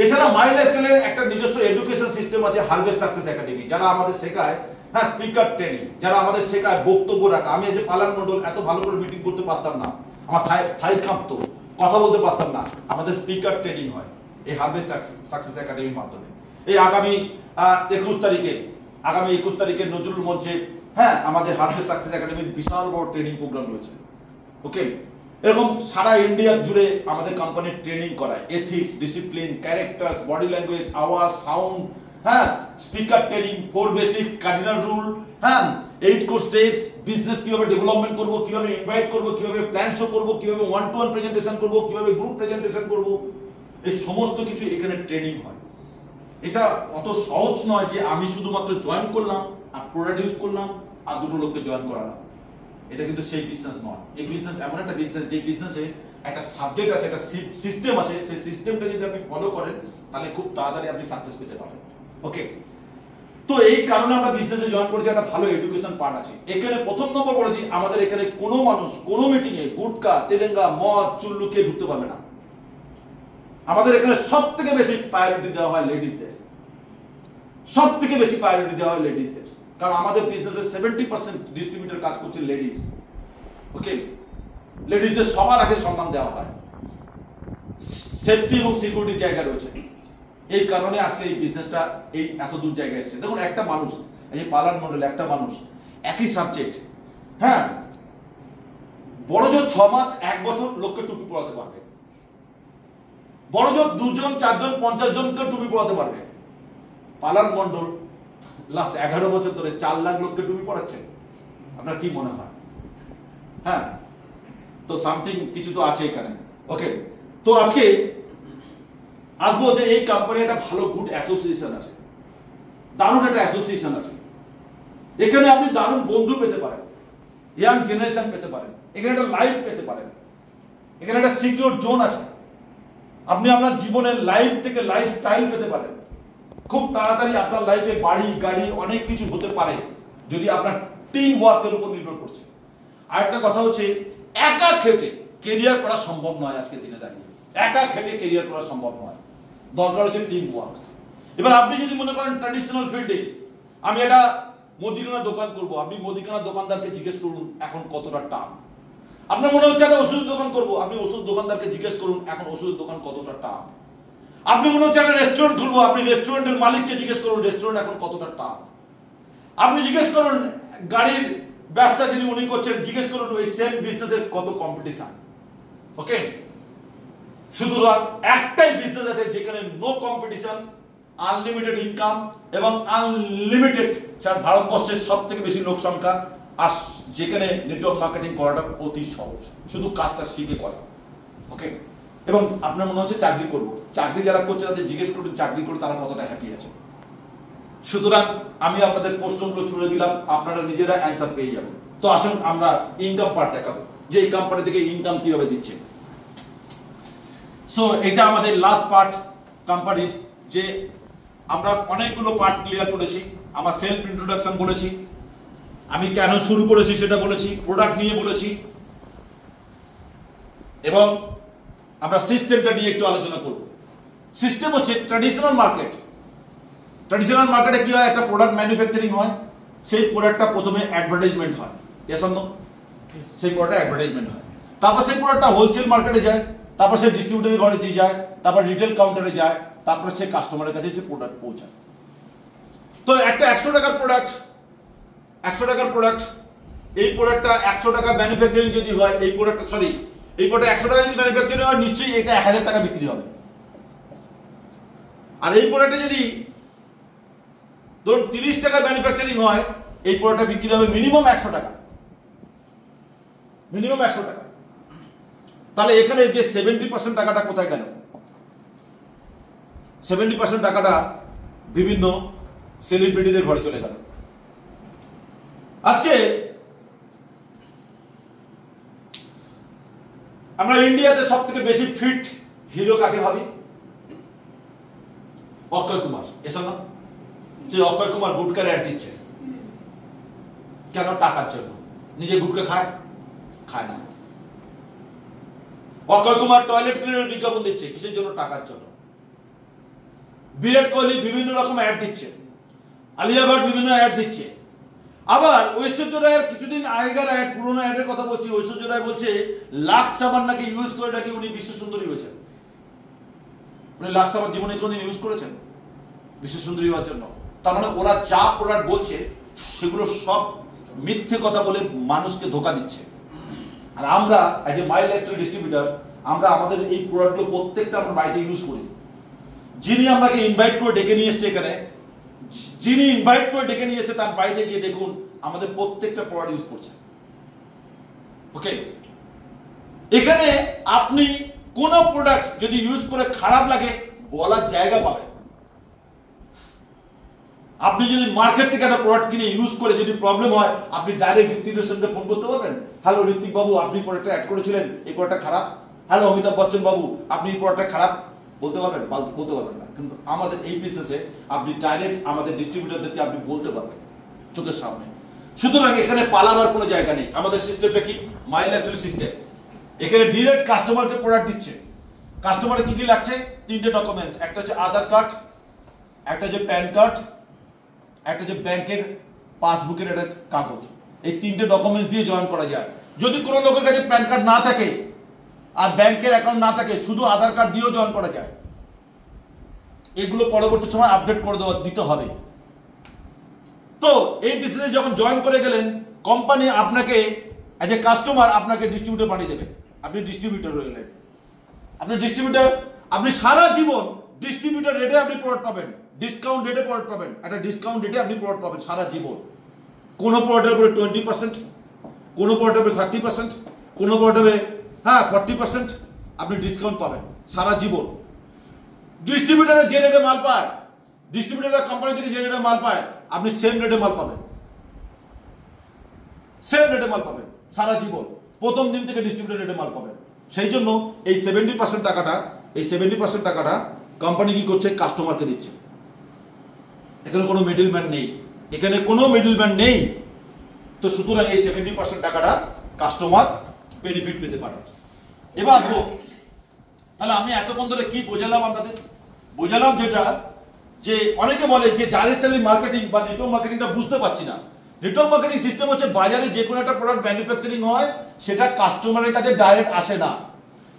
এছাড়া মাই লাইফস্টাইলের একটা নিজস্ব এডুকেশন সিস্টেম আছে, হারভেস্ট সাকসেস একাডেমি, যারা আমাদের শেখায় হ্যাঁ স্পিকার ট্রেনিং, যারা আমাদের শেখায় বক্তব্য রাখা। আমি এই যে পালান মন্ডল এত ভালো করে মিটিং করতে পারতাম না, আমার থাই কাঁপতো, কথা বলতে পারতাম না। আমাদের স্পিকার ট্রেনিং হয় এই হারভেস্ট সাকসেস একাডেমির মাধ্যমে। এই আগামী 21 তারিখে নজরুল মঞ্চে হ্যাঁ আমাদের হারভেস্ট সাকসেস একাডেমির বিশাল বড় ট্রেনিং প্রোগ্রাম রয়েছে। ওকে, এরকম সারা ইন্ডিয়া জুড়ে আমাদের কোম্পানির ট্রেনিং করায়, ethics, discipline, characters, body language, আওয়াজ, সাউন্ড, হ্যাঁ speaker training, 4 basic cardinal rule, হ্যাঁ 8 কোর স্টেপস, বিজনেস কিভাবে ডেভেলপমেন্ট করব, কিভাবে ইনভাইট করব, কিভাবে প্ল্যান শো করব, কিভাবে 1-to-1 প্রেজেন্টেশন করব, কিভাবে গ্রুপ প্রেজেন্টেশন করব, এই সমস্ত কিছু এখানে ট্রেনিং হয়। এটা অত সহজ নয় যে আমি শুধুমাত্র জয়েন করলাম আর প্রোডিউস করলাম আর দুটো লোককে জয়েন করালাম। এটা কিন্তু সেই বিজনেস নয়। এই বিজনেস এমন একটা বিজনেস যে বিজনেসে একটা সাবজেক্ট আছে, একটা সিস্টেম আছে, সেই সিস্টেমটা যদি আপনি ফলো করেন তাহলে খুব তাড়াতাড়ি আপনি সাকসেস পেতে পারেন। ওকে, তো এই কারণে আমরা বিজনেসে জয়েন করেছি, একটা ভালো এডুকেশন পার্ট আছে এখানে। প্রথম নম্বর বলে দিই, আমাদের এখানে কোনো মানুষ কোনো মিটিং এ গুটকা, তেলেঙ্গা, মদ, চুল্লু খেয়ে ঢুকতে পারবে না। আমাদের এখানে সব থেকে বেশি প্রায়োরিটি দেওয়া হয় লেডিসদের, সব থেকে বেশি প্রায়োরিটি দেওয়া হয় লেডিসদের, কারণ আমাদের বিজনেসের 70% ডিস্ট্রিবিউটর কাজ করছে লেডিস। ওকে, লেডিসদের সবার আগে সম্মান দেওয়া হয়, সেফটি এবং সিকিউরিটির জায়গা রয়েছে। এই কারণে আজকে এই বিজনেসটা এই এত দূর জায়গায় এসেছে। দেখুন, একটা মানুষ, এই পালার মডেল, একটা মানুষ একই সাবজেক্ট, হ্যাঁ, বড় জোর 6 মাস 1 বছর লোককে টুপি পড়াতে পারবে, বড় জোর 2 জন 4 জন 50 জনকে টুপি পড়াতে পারবে। পালার মন্ডল লাস্ট 11 বছর ধরে 4 লাখ লোককে টুপি পড়াচ্ছে। আপনার কি মনে হয়? হ্যাঁ, তো সামথিং কিছু তো আছে এখানে। ওকে, তো আজকে আসবো যে এই কোম্পানি একটা ভালো গুড অ্যাসোসিয়েশন আছে, দারুণ একটা অ্যাসোসিয়েশন আছে। এখানে আপনি দারুণ বন্ধু পেতে পারেন, ইয়াং জেনারেশন পেতে পারেন, এখানে একটা লাইফ পেতে পারেন, এখানে একটা সিকিউর জোন আছে। আপনি আপনার জীবনের লাইফ থেকে লাইফস্টাইল পেতে পারেন। খুব তাড়াতাড়ি আপনার লাইফে বাড়ি, গাড়ি, অনেক কিছু হতে পারে যদি আপনার টিম ওয়ার্কের উপর নির্ভর করছে। আরেকটা কথা হচ্ছে, একা খেটে কেরিয়ার করা সম্ভব নয়। আজকে দিনে দাঁড়িয়ে একা খেটে কেরিয়ার করা সম্ভব নয়, দরকার হচ্ছে টিম ওয়ার্ক। এবার আপনি যদি মনে করেন ট্র্যাডিশনাল ফিল্ডে আমি একটা মুদিখানা দোকান করব, আপনি মুদিখানা দোকানদারকে জিজ্ঞেস করুন এখন কতটা টাফ। আপনার মনে হচ্ছে একটা ওষুধের দোকান করব, আপনি ওষুধ দোকানদারকে জিজ্ঞেস করুন এখন ওষুধের দোকান কতটা টাফ। আপনি মনে হচ্ছে একটা রেস্টুরেন্ট খুলবো, আপনি রেস্টুরেন্টের মালিককে জিজ্ঞেস করুন রেস্টুরেন্ট এখন কতটা টাফ। আপনি জিজ্ঞেস করুন গাড়ির ব্যবসা যিনি উনি করছেন, জিজ্ঞেস করুন ওই সেম বিজনেসের কত কম্পিটিশন। ওকে, সুতরাং একটাই বিজনেস আছে যেখানে নো কম্পিটিশন, আনলিমিটেড ইনকাম এবং আনলিমিটেড, সারা ভারতবর্ষের সব থেকে বেশি লোক সংখ্যা, আর যেখানে নেটওয়ার্ক মার্কেটিং করাটা অতি সহজ, শুধু কাজটা শিখে করা। ওকে, এবং আপনার মনে হচ্ছে চাকরি করবো, চাকরি যারা করছে তাদের জিজ্ঞেস করুন চাকরি করে তারা কতটা হ্যাপি আছে। সুতরাং আমি আপনাদের প্রশ্নগুলো ছুড়ে দিলাম, আপনারা নিজেরা অ্যান্সার পেয়ে যাবেন। তো আসুন আমরা ইনকাম পার্ট দেখাবো যে এই কোম্পানি থেকে ইনকাম কিভাবে দিচ্ছে। সো এটা আমাদের লাস্ট পার্ট কোম্পানির, যে আমরা অনেকগুলো পার্ট ক্লিয়ার করেছি। আমার সেলফ ইন্ট্রোডাকশন বলেছি, আমি কেন শুরু করেছি সেটা বলেছি, প্রোডাক্ট নিয়ে বলেছি, এবং আমরা সিস্টেমটা নিয়ে একটু আলোচনা করব। সিস্টেম হচ্ছে ট্র্যাডিশনাল মার্কেট। ট্র্যাডিশনাল মার্কেটে কি হয়, একটা প্রোডাক্ট ম্যানুফ্যাকচারিং হয়, সেই প্রোডাক্টটা প্রথমে অ্যাডভার্টাইজমেন্ট হয়, এস অর নো? সেই প্রোডাক্টটা অ্যাডভার্টাইজমেন্ট হয়, তারপর সেই প্রোডাক্টটা হোলসেল মার্কেটে যায়, তারপর সে ডিস্ট্রিবিউটরের ঘরে যায়, তারপর রিটেল কাউন্টারে যায়, তারপর সে কাস্টমারের কাছে সে প্রোডাক্ট পৌঁছায়। তো একটা 100 টাকার প্রোডাক্ট, 100 টাকার প্রোডাক্ট, এই প্রোডাক্টটা 100 টাকা ম্যানুফ্যাকচারিং যদি হয়, এই প্রোডাক্টটা সরি এই প্রোডাক্ট 100 টাকা যদি ম্যানুফ্যাকচারিং হয়, নিশ্চয়ই এটা 1000 টাকা বিক্রি হবে। আর এই প্রোডাক্টে যদি ধরুন 30 টাকা ম্যানুফ্যাকচারিং হয়, এই প্রোডাক্টটা বিক্রি হবে মিনিমাম 100 টাকা, মিনিমাম 100 টাকা। তাহলে এখানে যে 70% টাকাটা কোথায় গেল? 70% টাকাটা বিভিন্ন সেলিব্রিটিদের ঘরে চলে গেল। আজকে আমরা ইন্ডিয়াতে সব থেকে বেশি ফিট হিরো কাকে ভাবি? অক্ষয় কুমার, এসব না? যে অক্ষয় কুমার গুটকার অ্যাড দিচ্ছে কেন? টাকার জন্য। নিজে গুটকা খায়? খায় না। অক্ষয় কুমার টয়লেট ক্লিনারের বিজ্ঞাপন দিচ্ছে কিসের জন্য? টাকার জন্য। বিরাট কোহলি বিভিন্ন রকম অ্যাড দিচ্ছে, আলিয়া ভাট বিভিন্ন অ্যাড দিচ্ছে। আবার ঐশ্বর্য রায়ের কিছুদিন আগেকার অ্যাড, পুরোনো অ্যাডের কথা বলছি, ঐশ্বর্য রায় বলছে লাক্স সাবান নাকি ইউজ করে নাকি উনি বিশ্ব সুন্দরী হয়েছেন। উনি লাক্স সাবান জীবনে কোনদিন ইউজ করেছেন বিশ্ব সুন্দরী হওয়ার জন্য? তার মানে ওরা যা প্রোডাক্ট বলছে সেগুলো সব মিথ্যে কথা বলে মানুষকে ধোকা দিচ্ছে। আর আমরা as a my lifestyle distributor, আমরা আমাদের এই প্রোডাক্টগুলো প্রত্যেকটা আমরা বাড়িতে ইউজ করি। যিনি আমাকে ইনভাইট করে ডেকে নিয়ে এসছে এখানে, যিনি ইনভাইট করে ডেকে নিয়ে এসে তার বাড়িতে গিয়ে দেখুন আমাদের প্রত্যেকটা প্রোডাক্ট ইউজ করছে। ওকে, এখানে আপনি কোন প্রোডাক্ট যদি ইউজ করে খারাপ লাগে বলার জায়গা পাবেন। আপনি যদি মার্কেট থেকে একটা প্রোডাক্ট কিনে ইউজ করে যদি প্রবলেম হয়, আপনি ডাইরেক্ট ঋত্বিক রোশনকে ফোন করতে পারবেন, হ্যালো ঋত্বিক বাবু, আপনি প্রোডাক্টটা অ্যাড করেছিলেন, এই প্রোডাক্টটা খারাপ, হ্যালো অমিতাভ বচ্চন বাবু আপনি এই প্রোডাক্টটা খারাপ বলতে পারবেন? বলতে পারবেন না। কিন্তু আমাদের এই বিজনেসে আপনি ডাইরেক্ট আমাদের ডিস্ট্রিবিউটরদেরকে আপনি বলতে পারবেন চোখের সামনে। সুতরাং এখানে পালাবার কোনো জায়গা নেই। আমাদের সিস্টেমটা কি? মাই লাইফস্টাইল সিস্টেম। এখানে ডিরেক্ট কাস্টমারকে প্রোডাক্ট দিচ্ছে। কাস্টমারের কি কি লাগছে? 3টে ডকুমেন্টস, একটা হচ্ছে আধার কার্ড, একটা হচ্ছে প্যান কার্ড, একটা হচ্ছে ব্যাংকের পাসবুকের একটা কাগজ। এই 3টে ডকুমেন্টস দিয়ে জয়েন করা যায়। যদি কোনো লোকের কাছে প্যান কার্ড না থাকে আর ব্যাংকের অ্যাকাউন্ট না থাকে, শুধু আধার কার্ড দিয়েও জয়েন করা যায়। এগুলো পরবর্তী সময় আপডেট করে দিতে হবে। তো এই বিজনেসে যখন জয়েন করে গেলেন, কোম্পানি আপনাকে অ্যাজ এ কাস্টমার আপনাকে ডিস্ট্রিবিউটর বানিয়ে দেবে। আপনি ডিস্ট্রিবিউটর হয়ে গেলেন। আপনি ডিস্ট্রিবিউটর, আপনি সারা জীবন ডিস্ট্রিবিউটর রেটে আপনি প্রোডাক্ট পাবেন, ডিসকাউন্ট রেটে প্রোডাক্ট পাবেন, একটা ডিসকাউন্ট রেটে আপনি প্রোডাক্ট পাবেন সারা জীবন। কোনো প্রোডাক্টের উপরে 20%, কোনো প্রোডাক্টের উপরে 30%, কোনো প্রোডাক্টের 40% আপনি ডিসকাউন্ট পাবেন সারা জীবন। ডিস্ট্রিবিউটরে যে রেটে মাল পায়, ডিস্ট্রিবিউটর কোম্পানি থেকে যে রেটে মাল পায়, আপনি সেম রেটে মাল পাবেন, সেম রেটে মাল পাবেন সারা জীবন। প্রথম দিন থেকে ডিস্ট্রিবিউটর রেটে মাল পাবেন। সেই জন্য এই 70% টাকাটা, এই 70% টাকাটা কোম্পানি কি করছে? কাস্টমারকে দিচ্ছে। এখানে কোনো মিডলম্যান নেই, এখানে কোনো মিডলম্যান নেই। তো সুতরাং এই 70% টাকাটা কাস্টমার বেনিফিট পেতে পারে। এবার আসবো, তাহলে আমি এতক্ষণ ধরে কি বোঝালাম আপনাদের? বোঝালাম যেটা, যে অনেকে বলে যে ডাইরেক্ট সেলিং মার্কেটিং বা নেটওয়ার্ক মার্কেটিংটা বুঝতে পারছি না। নেটওয়ার্ক মার্কেটিং সিস্টেম হচ্ছে বাজারে যে কোনো একটা প্রোডাক্ট ম্যানুফ্যাকচারিং হয়, সেটা কাস্টমারের কাছে ডাইরেক্ট আসে না,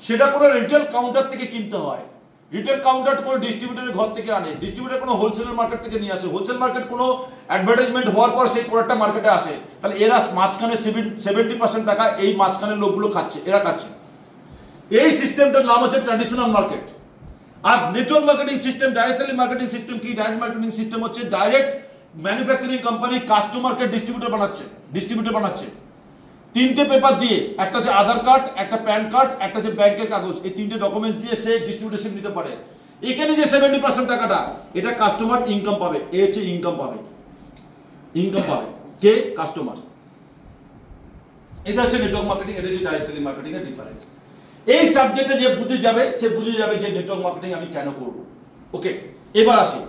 সেটা কোনো রিটেল কাউন্টার থেকে কিনতে হয়। রিটেল কাউন্টার কোনো ডিস্ট্রিবিউটরের ঘর থেকে আনে, ডিস্ট্রিবিউটর কোনো হোলসেলার মার্কেট থেকে নিয়ে আসে, হোলসেল মার্কেট কোনো অ্যাডভার্টাইজমেন্ট হওয়ার পর সেই প্রোডাক্টটা মার্কেটে আসে। তাহলে এরা মাঝখানে 70% টাকা এই মাঝখানের লোকগুলো খাচ্ছে, এরা খাচ্ছে। এই সিস্টেমটার নাম হচ্ছে ট্র্যাডিশনাল মার্কেট। আর network marketing system, direct selling marketing system কি? ডাইরেক্ট মার্কেটিং সিস্টেম হচ্ছে ডাইরেক্ট ম্যানুফ্যাকচারিং কোম্পানি কাস্টমারকে ডিস্ট্রিবিউটর বানাচ্ছে। 3টে পেপার দিয়ে, একটা হচ্ছে আধার কার্ড, একটা প্যান কার্ড, একটা হচ্ছে ব্যাংকের কাগজ। এই 3টে ডকুমেন্টস দিয়ে সে ডিস্ট্রিবিউশন নিতে পারে। এখানে যে 70% টাকাটা, এটা কাস্টমার ইনকাম পাবে। এ হচ্ছে ইনকাম পাবে কে? কাস্টমার। এটা হচ্ছে নেটওয়ার্ক মার্কেটিং, এটা হচ্ছে ডাইরেক্ট সেলিং মার্কেটিং এর ডিফারেন্স। এই সাবজেক্টে যে বুঝে যাবে, সে বুঝে যাবে যে নেটওয়ার্ক মার্কেটিং আমি কেন করব। ওকে, এবার আসি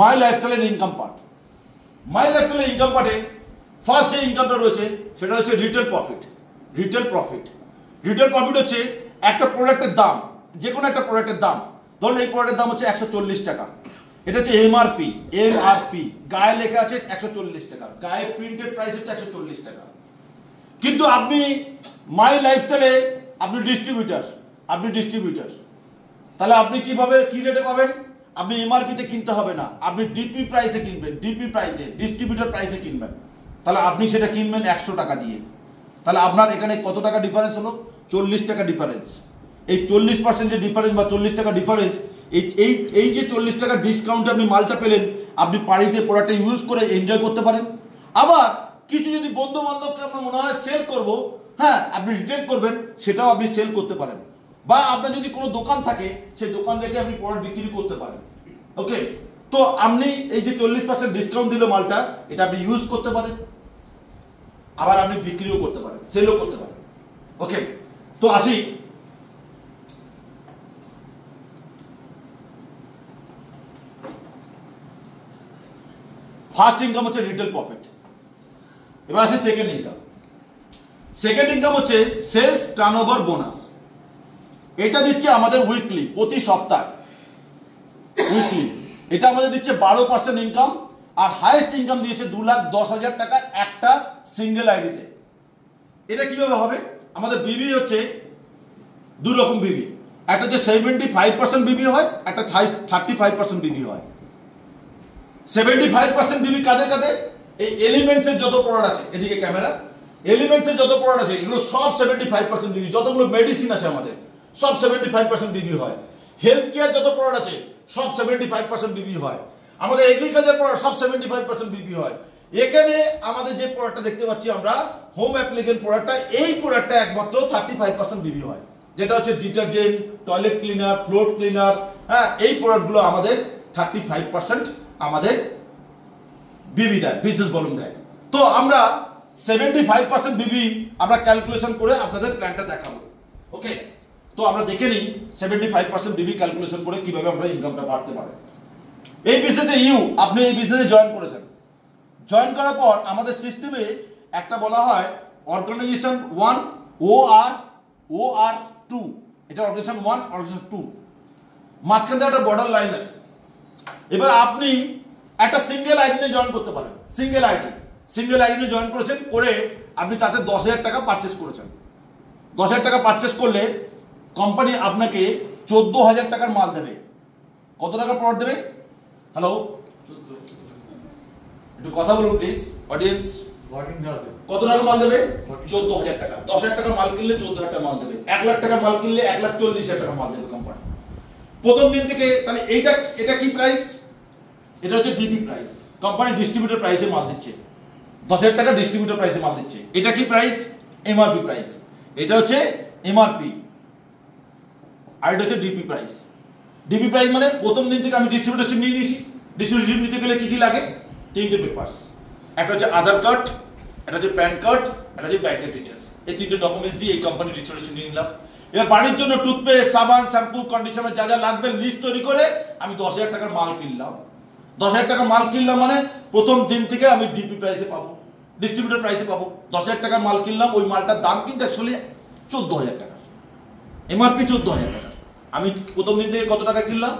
মাই লাইফস্টাইলের ইনকাম পার্ট। মাই লাইফস্টাইলের ইনকাম পার্টে ফার্স্ট যে ইনকামটা রয়েছে সেটা হচ্ছে রিটেল প্রফিট। রিটেল প্রফিট হচ্ছে একটা প্রোডাক্টের দাম, যে কোনো একটা প্রোডাক্টের দাম, ধরুন এই প্রোডাক্টের দাম হচ্ছে 140 টাকা। এটা হচ্ছে এমআরপি, গায়ে লেখা আছে 140 টাকা, গায়ে প্রিন্টেড প্রাইস হচ্ছে 140 টাকা। কিন্তু আপনি মাই লাইফস্টাইলে আপনি ডিস্ট্রিবিউটর, তাহলে আপনি কিভাবে কি রেটে পাবেন? আপনি এমআরপিতে কিনতে হবে না, আপনি ডিপি প্রাইসে কিনবেন, ডিস্ট্রিবিউটর প্রাইসে কিনবেন। তাহলে আপনি সেটা কিনবেন 100 টাকা দিয়ে। তাহলে আপনার এখানে কত টাকা ডিফারেন্স হলো? 40 টাকা ডিফারেন্স। এই 40% যে ডিফারেন্স বা 40 টাকা ডিফারেন্স, এই যে 40 টাকা ডিসকাউন্টে আপনি মালটা পেলেন, আপনি বাড়িতে প্রোডাক্টটা ইউজ করে এনজয় করতে পারেন। আবার কিছু যদি বন্ধু বান্ধবকে আপনার মনে হয় সেল করব, আপনি রিটেল করবেন, সেটাও আপনি সেল করতে পারেন। বা আপনার যদি কোনো দোকান থাকে, সেই দোকান থেকে আপনি প্রোডাক্ট বিক্রি করতে পারেন। ওকে, তো আপনি এই যে 40% ডিসকাউন্ট দিল মালটা, এটা আপনি ইউজ করতে পারেন, আবার আপনি বিক্রিও করতে পারেন, সেলও করতে পারেন। ওকে, তো আসি ফার্স্ট ইনকাম হচ্ছে রিটেল প্রফিট। এবার আসি সেকেন্ড ইনকাম হচ্ছে সেলস টার্নওভার বোনাস। এটা দিচ্ছে আমাদের উইকলি, প্রতি সপ্তাহে উইকলি। এটা আমাদের দিচ্ছে 12% ইনকাম। আর হাইয়েস্ট ইনকাম দিয়েছে 2,10,000 টাকা একটা সিঙ্গেল আইডিতে। এটা কিভাবে হবে? আমাদের বিবি হচ্ছে দু রকম বিবি, একটা হচ্ছে 75% বিবি হয়, একটা 35% বিবি হয়। 75% বিবি কাদের? এই এলিমেন্টসের যত প্রোডাক্ট আছে, এদিকে ক্যামেরা, এলিমেন্টসের যত প্রোডাক্ট আছে এগুলো সব 75% বিবি। যতগুলো মেডিসিন আছে আমাদের সব 75% বিবি হয়। হেলথ কেয়ার যত প্রোডাক্ট আছে সব 75% বিবি হয়। আমাদের এগ্রিকালচার প্রোডাক্ট সব 75% বিবি হয়। এখানে আমাদের যে প্রোডাক্টটা দেখতে পাচ্ছি আমরা, হোম অ্যাপ্লিকেন্ট প্রোডাক্টটা, এই প্রোডাক্টটা একমাত্র 35% বিবি হয়, যেটা হচ্ছে detergent, toilet cleaner, floor cleaner. এই প্রোডাক্টগুলো আমাদের 35% আমাদের বিবি দেয়, বিজনেস ভলিউম দেয়। তো আমরা 75% বিবি আমরা ক্যালকুলেশন করে আপনাদের প্ল্যানটা দেখাবো। ওকে, তো আমরা দেখে নিই 75% বিবি ক্যালকুলেশন করে কিভাবে আমরা ইনকামটা বাড়তে পারি। এই বিজনেসে আপনি এই বিজনেসে জয়েন করেছেন, জয়েন করার পর আমাদের সিস্টেমে একটা বলা হয় অর্গানাইজেশন 1 OR 2, এটা অর্গানাইজেশন 1 অর্গানাইজেশন 2, মাঝখান থেকে একটা বর্ডার লাইন আছে। এবার আপনি একটা সিঙ্গেল আইডি নিয়ে জয়েন করতে পারেন। সিঙ্গেল আইডি নিয়ে জয়েন করেছেন, করে আপনি তাতে 10,000 টাকা পারচেস করেছেন। 10,000 টাকা পারচেস করলে কোম্পানি আপনাকে 14,000 টাকার মাল দেবে। কত টাকার প্রোডাক্ট দেবে? হ্যালো, একটু কথা বলুন প্লিজ অডিয়েন্স। কত টাকা মাল দেবে? 14,000 টাকা। 10,000 টাকার মাল কিনলে 14,000 টাকা মাল দেবে। 1 লাখ টাকার মাল কিনলে 1,40,000 টাকা মাল দেবে কোম্পানি প্রথম দিন থেকে। তাহলে এটা কি প্রাইস? এটা হচ্ছে ডিবি প্রাইস। কোম্পানি ডিস্ট্রিবিউটর প্রাইসে মাল দিচ্ছে, 10,000 টাকা ডিস্ট্রিবিউটর প্রাইসে মাল দিচ্ছে। এটা কি প্রাইস? MRP price. এটা হচ্ছে এমআরপি, আর এটা হচ্ছে ডিপি প্রাইস। ডিপি প্রাইস মানে প্রথম দিন থেকে আমি ডিস্ট্রিবিউটরশিপ নিয়ে নিয়েছি। ডিস্ট্রিবিউটরশিপ নিতে গেলে কি কি লাগে? 3টে পেপারস। একটা হচ্ছে আধার কার্ড, একটা হচ্ছে প্যান কার্ড, একটা হচ্ছে ব্যাংকের ডিটেলস। এই 3টে ডকুমেন্টস দিয়ে এই কোম্পানি ডিস্ট্রিবিউটরশিপ নিয়ে নিলাম। এবার বাড়ির জন্য টুথপেস্ট, সাবান, শ্যাম্পু, কন্ডিশনার যা যা লাগবে লিস্ট তৈরি করে আমি 10,000 টাকার মাল কিনলাম। 10,000 টাকা মাল কিনলাম মানে প্রথম দিন থেকে আমি ডিপি প্রাইসে পাবো, ডিস্ট্রিবিউটর প্রাইসে পাবো। 10,000 টাকার মাল কিনলাম, ওই মালটার দাম কিন্তু অ্যাকচুয়ালি 14,000 টাকা, এমআরপি 14,000 টাকা। আমি প্রথম দিন থেকে কত টাকা কিনলাম?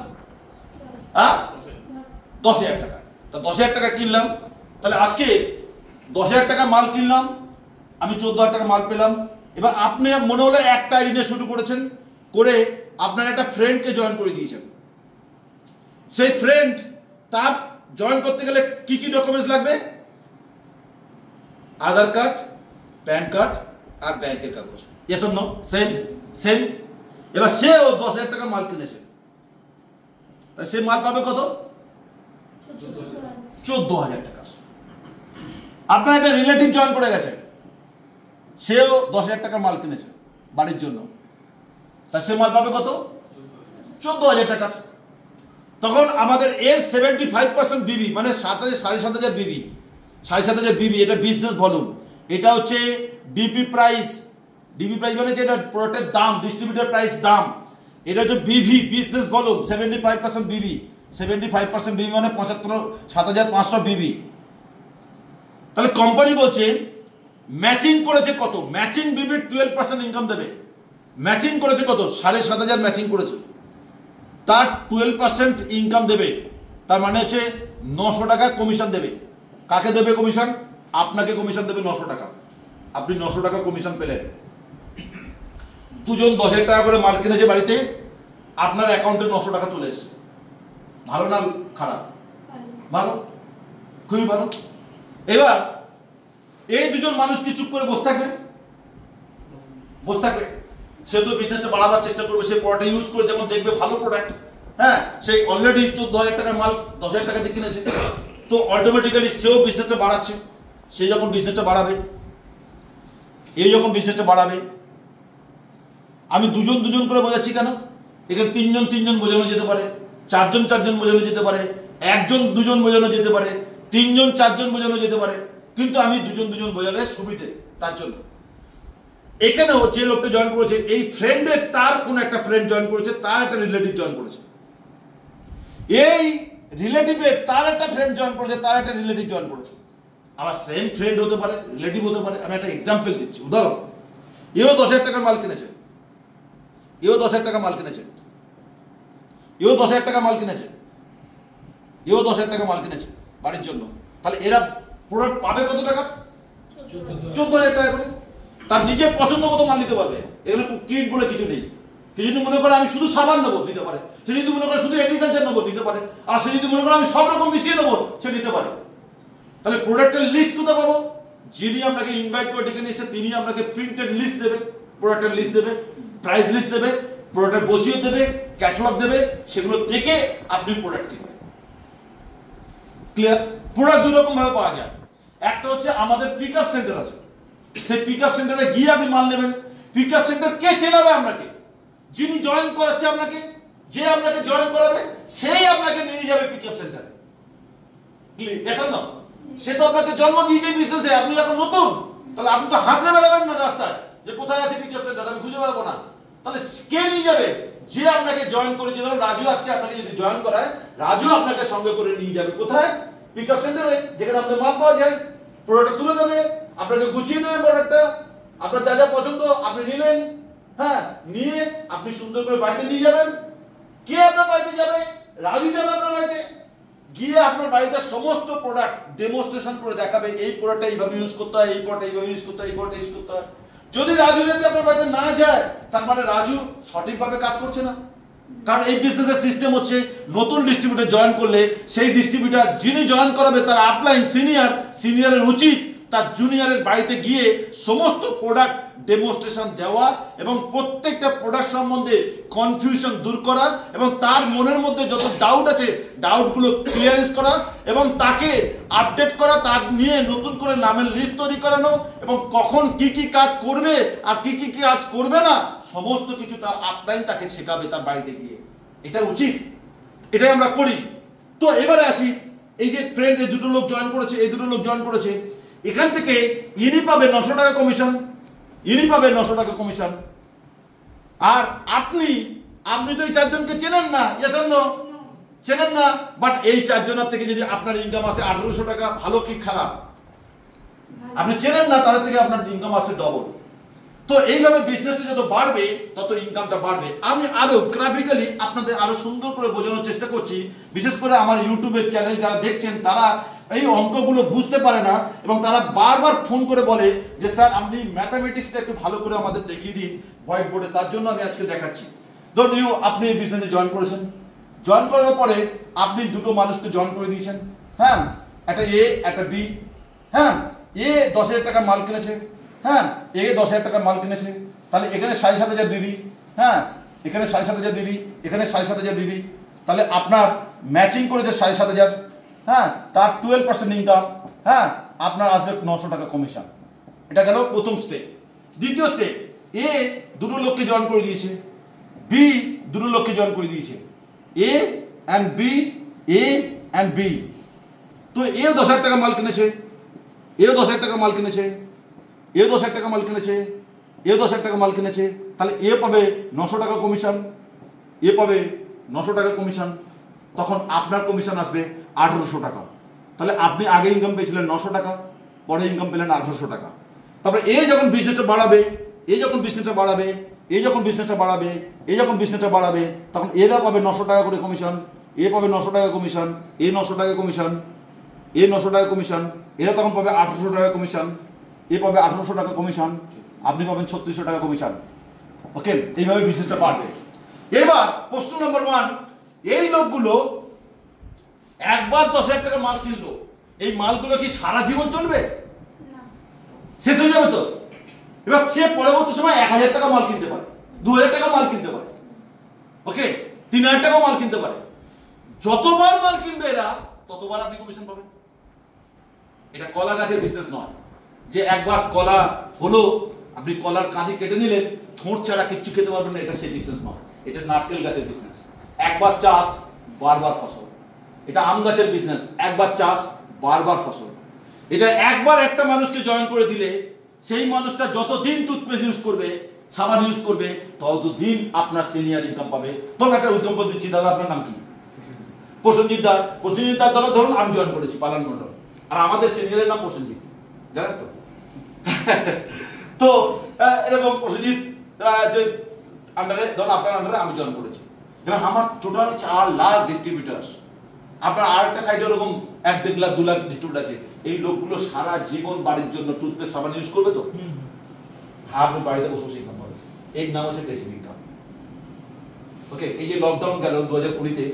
10,000 টাকা। তা 10,000 টাকা কিনলাম, তাহলে আজকে 10,000 টাকা মাল কিনলাম, আমি 14,000 টাকা মাল পেলাম। এবার আপনি মনে হলো একটা আইডি নিয়ে শুরু করেছেন, করে আপনার একটা ফ্রেন্ডকে জয়েন করে দিয়েছেন। সেই ফ্রেন্ড তার জয়েন করতে গেলে কি কি ডকুমেন্টস লাগবে? আধার কার্ড, প্যান কার্ড আর ব্যাংকের কাগজ। Yes or no? সেম। এবার সেও 10,000 টাকা মাল কিনেছে, সে মাল পাবে কত? 14,000 টাকা। আপনার একটা রিলেটিভ জয়েন করে গেছে, সেও 10,000 টাকার মাল কিনেছে বাড়ির জন্য, তা সে মাল পাবে কত? 14,000 টাকা। তখন আমাদের এর 75% বিবি মানে 7,500 বিবি, 7,500 বিবি, এটা বিজনেস ভলিউম। এটা হচ্ছে ডিপি প্রাইস। ডিপি প্রাইস মানে যেটা প্রোডাক্টের দাম, ডিস্ট্রিবিউটর প্রাইস দাম। এটা হচ্ছে বিভি, বিজনেস ভলিউম। 75% বিবি, 75% বিবি মানে 7,500 বিবি। তাহলে কোম্পানি বলছে ম্যাচিং করেছে কত? ম্যাচিং বিবি 12% ইনকাম দেবে। ম্যাচিং করেছে কত? 7,500 ম্যাচিং করেছে, তার 12% ইনকাম দেবে। তার মানে হচ্ছে 900 টাকা কমিশন দেবে। কাকে দেবে কমিশন? আপনাকে কমিশন দেবে 900 টাকা। আপনি 900 টাকা কমিশন পেলেন। দুজন 10,000 টাকা করে মাল কিনেছে বাড়িতে, আপনার অ্যাকাউন্টে 900 টাকা চলে এসেছে। ভালো না খারাপ? ভালো, খুবই ভালো। এবার এই দুজন মানুষ কি চুপ করে বসে থাকবে? বসে থাকবে? সে তো বিজনেসটা বাড়াবার চেষ্টা করবে। সে প্রোডাক্ট ইউজ করে যখন দেখবে ভালো প্রোডাক্ট, হ্যাঁ, সেই অলরেডি 14,000 টাকার মাল 10,000 টাকা দিয়ে কিনেছে, তো অটোমেটিক্যালি সেও বিজনেসটা বাড়াচ্ছে। সে যখন বিজনেসটা বাড়াবে, এই যখন বিজনেসটা বাড়াবে, আমি দুজন করে বোঝাচ্ছি কেন? এখানে 3জন বোঝানো যেতে পারে, 4জন বোঝানো যেতে পারে, 1-2 বোঝানো যেতে পারে, 3-4 বোঝানো যেতে পারে, কিন্তু আমি 2 বোঝালে সুবিধে তার জন্য। এখানেও যে লোকটা জয়েন করেছে, এই ফ্রেন্ডের তার কোন একটা ফ্রেন্ড জয়েন করেছে, তার একটা রিলেটিভ জয়েন করেছে, এই রিলেটিভের তার একটা ফ্রেন্ড জয়েন করেছে, তার একটা রিলেটিভ জয়েন করেছে। আমার সেম ফ্রেন্ড হতে পারে, রিলেটিভ হতে পারে। আমি একটা এক্সাম্পল দিচ্ছি, উদাহরণ। এও 10,000 টাকার মাল কিনেছে, এও 10,000 টাকা মাল কিনেছে, এও 10,000 টাকা মাল কিনেছে, এও 10,000 টাকা মাল কিনেছে বাড়ির জন্য। তাহলে এরা প্রোডাক্ট পাবে কত টাকা? 14,000 টাকা করে। তার নিজের পছন্দ মতো মাল নিতে পারবে। এগুলো কিট বলে কিছু নেই। সে যদি মনে করে আমি শুধু সাবান নেবো, নিতে পারে। সে যদি মনে করে শুধু এগ্রিকালচার নেবো, নিতে পারে। আর সে যদি মনে করে আমি সব রকম মিশিয়ে নেবো, সে নিতে পারে। তাহলে প্রোডাক্টের লিস্ট কোথায় পাবো? যিনি আপনাকে ইনভাইট করে ডেকে নিয়েছে, তিনি আপনাকে প্রিন্টেড লিস্ট দেবে, প্রোডাক্টের লিস্ট দেবে, প্রাইস লিস্ট দেবে, প্রোডাক্টের বসিয়ে দেবে, ক্যাটালগ দেবে। সেগুলো দেখে আপনি প্রোডাক্ট কিনবেন। ক্লিয়ার? প্রোডাক্ট 2 রকম ভাবে পাওয়া যায়। একটা হচ্ছে আমাদের পিক আপ সেন্টার আছে, সেই পিক আপ সেন্টারে গিয়ে আপনি মাল নেবেন। পিক আপ সেন্টার কে চেনাবে আপনাকে? যিনি জয়েন করাচ্ছে আপনাকে, যে আপনাকে জয়েন করাবে, সেই আপনাকে নিয়ে যাবে পিক আপ সেন্টারে। ক্লিয়ার? না, সে তো আপনাকে জন্ম দিয়েছে বিজনেসে, আপনি এখন নতুন, তাহলে আপনি তো হাতড়ে বেড়াবেন না রাস্তায় যে কোথায় আছে পিকআপ সেন্টার, আমি খুঁজে পাবো না। তাহলে কে নিয়ে যাবে? যে আপনাকে জয়েন করে, যে ধরুন রাজু আজকে আপনাকে যদি জয়েন করায়, রাজু আপনাকে সঙ্গে করে নিয়ে যাবে কোথায়? পিকআপ সেন্টারে, যেখানে আপনার মাল পাওয়া যায়। প্রোডাক্ট তুলে দেবে, আপনাকে গুছিয়ে দেবে প্রোডাক্টটা, আপনার যা যা পছন্দ আপনি নিলেন, হ্যাঁ, নিয়ে আপনি সুন্দর করে বাড়িতে নিয়ে যাবেন। কে আপনার বাড়িতে যাবে? রাজু যাবে আপনার বাড়িতে, গিয়ে আপনার বাড়িতে সমস্ত প্রোডাক্ট ডেমনস্ট্রেশন করে দেখাবে, এই প্রোডাক্টটা এইভাবে ইউজ করতে হয়, এই প্রোডাক্ট এইভাবে ইউজ করতে হয়, এই প্রোডাক্ট ইউজ করতে হয়। যদি রাজু যদি আপনার বাড়িতে না যায়, তার মানে রাজু সঠিকভাবে কাজ করছে না। কারণ এই বিজনেসের সিস্টেম হচ্ছে, নতুন ডিস্ট্রিবিউটর জয়েন করলে সেই ডিস্ট্রিবিউটর যিনি জয়েন করাবে তার আপলাইন সিনিয়রের উচিত তার জুনিয়রের বাড়িতে গিয়ে সমস্ত প্রোডাক্ট ডেমনস্ট্রেশন দেওয়া এবং প্রত্যেকটা প্রোডাক্ট সম্বন্ধে কনফিউশন দূর করা এবং তার মনের মধ্যে যত ডাউট আছে ডাউটগুলো ক্লিয়ারেন্স করা এবং তাকে আপডেট করা, তার নিয়ে নতুন করে নামের লিস্ট তৈরি করানো এবং কখন কি কি কাজ করবে আর কি কি কাজ করবে না সমস্ত কিছু তার আপলাইন তাকে শেখাবে তার বাড়িতে গিয়ে। এটা উচিত, এটাই আমরা করি। তো এবারে আসি, এই যে ফ্রেন্ড এই দুটো লোক জয়েন করেছে, এই দুটো লোক জয়েন করেছে, এখান থেকে ইনি পাবে 900 টাকা কমিশন, ইনি পাবে 900 টাকা কমিশন। আর আপনি তো এই চারজনকে চেনেন না, ইয়েস অর নো? চেনেন না, বাট এই চারজনের থেকে যদি আপনার ইনকাম আসে 1800 টাকা, ভালো কি খারাপ? আপনি চেনেন না, তাদের থেকে আপনার ইনকাম আসে ডবল। তো এইভাবে বিজনেসটা যত বাড়বে তত ইনকামটা বাড়বে। আমি আরো গ্রাফিক্যালি আপনাদের আরো সুন্দর করে বোঝানোর চেষ্টা করছি। বিশেষ করে আমার ইউটিউবের চ্যানেল যারা দেখছেন তারা এই অঙ্কগুলো বুঝতে পারে না এবং তারা বারবার ফোন করে বলে যে স্যার আপনি ম্যাথামেটিক্সটা একটু ভালো করে আমাদের দেখিয়ে দিন হোয়াইট বোর্ডে। তার জন্য আমি আজকে দেখাচ্ছি। ধরুন আপনি এই বিজনেসে জয়েন করেছেন, জয়েন করার পরে আপনি দুটো মানুষকে জয়েন করে দিয়েছেন, হ্যাঁ, একটা এ একটা বি, হ্যাঁ, এ 10,000 টাকা মাল কিনেছে, হ্যাঁ, এ 10,000 টাকা মাল কিনেছে, তাহলে এখানে 7,500 বিবি, হ্যাঁ, এখানে 7,500 বিবি, এখানে 7,500 বিবি, তাহলে আপনার ম্যাচিং করেছে 7,500, হ্যাঁ, তার 12% ইনকাম, হ্যাঁ, আপনার আসবে 900 টাকা কমিশন। এটা গেল প্রথম স্টেপ। দ্বিতীয় স্টেপ, এ দুটো লোককে জয়েন করে দিয়েছে, বি দুটো লোককে জয়েন করে দিয়েছে, A and B, A and B. তো এ 10,000 টাকা মাল কিনেছে, এও 10,000 টাকা মাল কিনেছে, এও 10,000 টাকা মাল কিনেছে, এও 10,000 টাকা মাল কিনেছে, তাহলে এ পাবে 900 টাকা কমিশন, এ পাবে 900 টাকা কমিশন। তখন আপনার কমিশন আসবে 1800 টাকা। তাহলে আপনি আগে ইনকাম পেয়েছিলেন 900 টাকা, পরে ইনকাম পেলেন 1800 টাকা। তারপরে এ যখন বিজনেসটা বাড়াবে, এ যখন বিজনেসটা বাড়াবে, এ যখন বিজনেসটা বাড়াবে, এ যখন বিজনেসটা বাড়াবে, তখন এরা পাবে 900 টাকা করে কমিশন, এ পাবে 900 টাকা কমিশন, এ 900 টাকা কমিশন, এ 900 টাকা কমিশন, এরা তখন পাবে 1800 টাকা কমিশন, এ পাবে 1800 টাকা কমিশন, আপনি পাবেন 3600 টাকা কমিশন। ওকে, এইভাবে বিজনেসটা বাড়বে। এবার প্রশ্ন নম্বর 1, এই লোকগুলো একবার 10,000 টাকা মাল কিনলো, এই মালগুলো কি সারা জীবন চলবে? শেষ হয়ে যাবে তো। এবার সে পরবর্তী সময় 1,000 টাকা মাল কিনতে পারে, 2,000 টাকা মাল কিনতে পারে, ওকে, 3,000 টাকা মাল কিনতে পারে। যতবার মাল কিনবে এরা ততবার আপনি কমিশন পাবেন। এটা কলা গাছের বিজনেস নয় যে একবার কলা হলো আপনি কলার কাঁদি কেটে নিলেন, ঠোঁট ছাড়া কিচ্ছু খেতে পারবেন না, এটা সেই বিজনেস নয়। এটা নারকেল গাছের বিজনেস, একবার চাষ বারবার ফসল। এটা আম গাছের বিজনেস, একবার চাষ বারবার ফসল। এটা একবার একটা মানুষকে জয়েন করে দিলে সেই মানুষটা যতদিন টুথপেস্ট ইউজ করবে, সাবান ইউজ করবে, ততদিন আপনার সিনিয়র ইনকাম পাবে। ধরুন একটা উদাহরণ দিচ্ছি, দাদা আপনার নাম কি? প্রসেনজিৎ দা। প্রসেনজিৎ দার দ্বারা ধরুন আমি জয়েন করেছি পালান মন্ডল, আর আমাদের সিনিয়রের নাম প্রসেনজিৎ, জানেন তো? তো এরকম প্রসেনজিৎ যে আন্ডারে, ধরুন আপনার আন্ডারে আমি জয়েন করেছি। এবার আমার টোটাল 4 লাখ ডিস্ট্রিবিউটার, আপনার আর একটা সাইডে ওরকম 1-1.5 লাখ 2 লাখ ডিস্ট্রিবিউটার আছে। এই লোকগুলো সারা জীবন বাড়ির জন্য টুথপেস্ট সাবান ইউজ করবে তো, আপনি বাড়িতে বসে বসে ইনকাম করবেন। এর নাম হচ্ছে বেসিক ইনকাম। ওকে, এই যে লকডাউন গেল 2020-তে,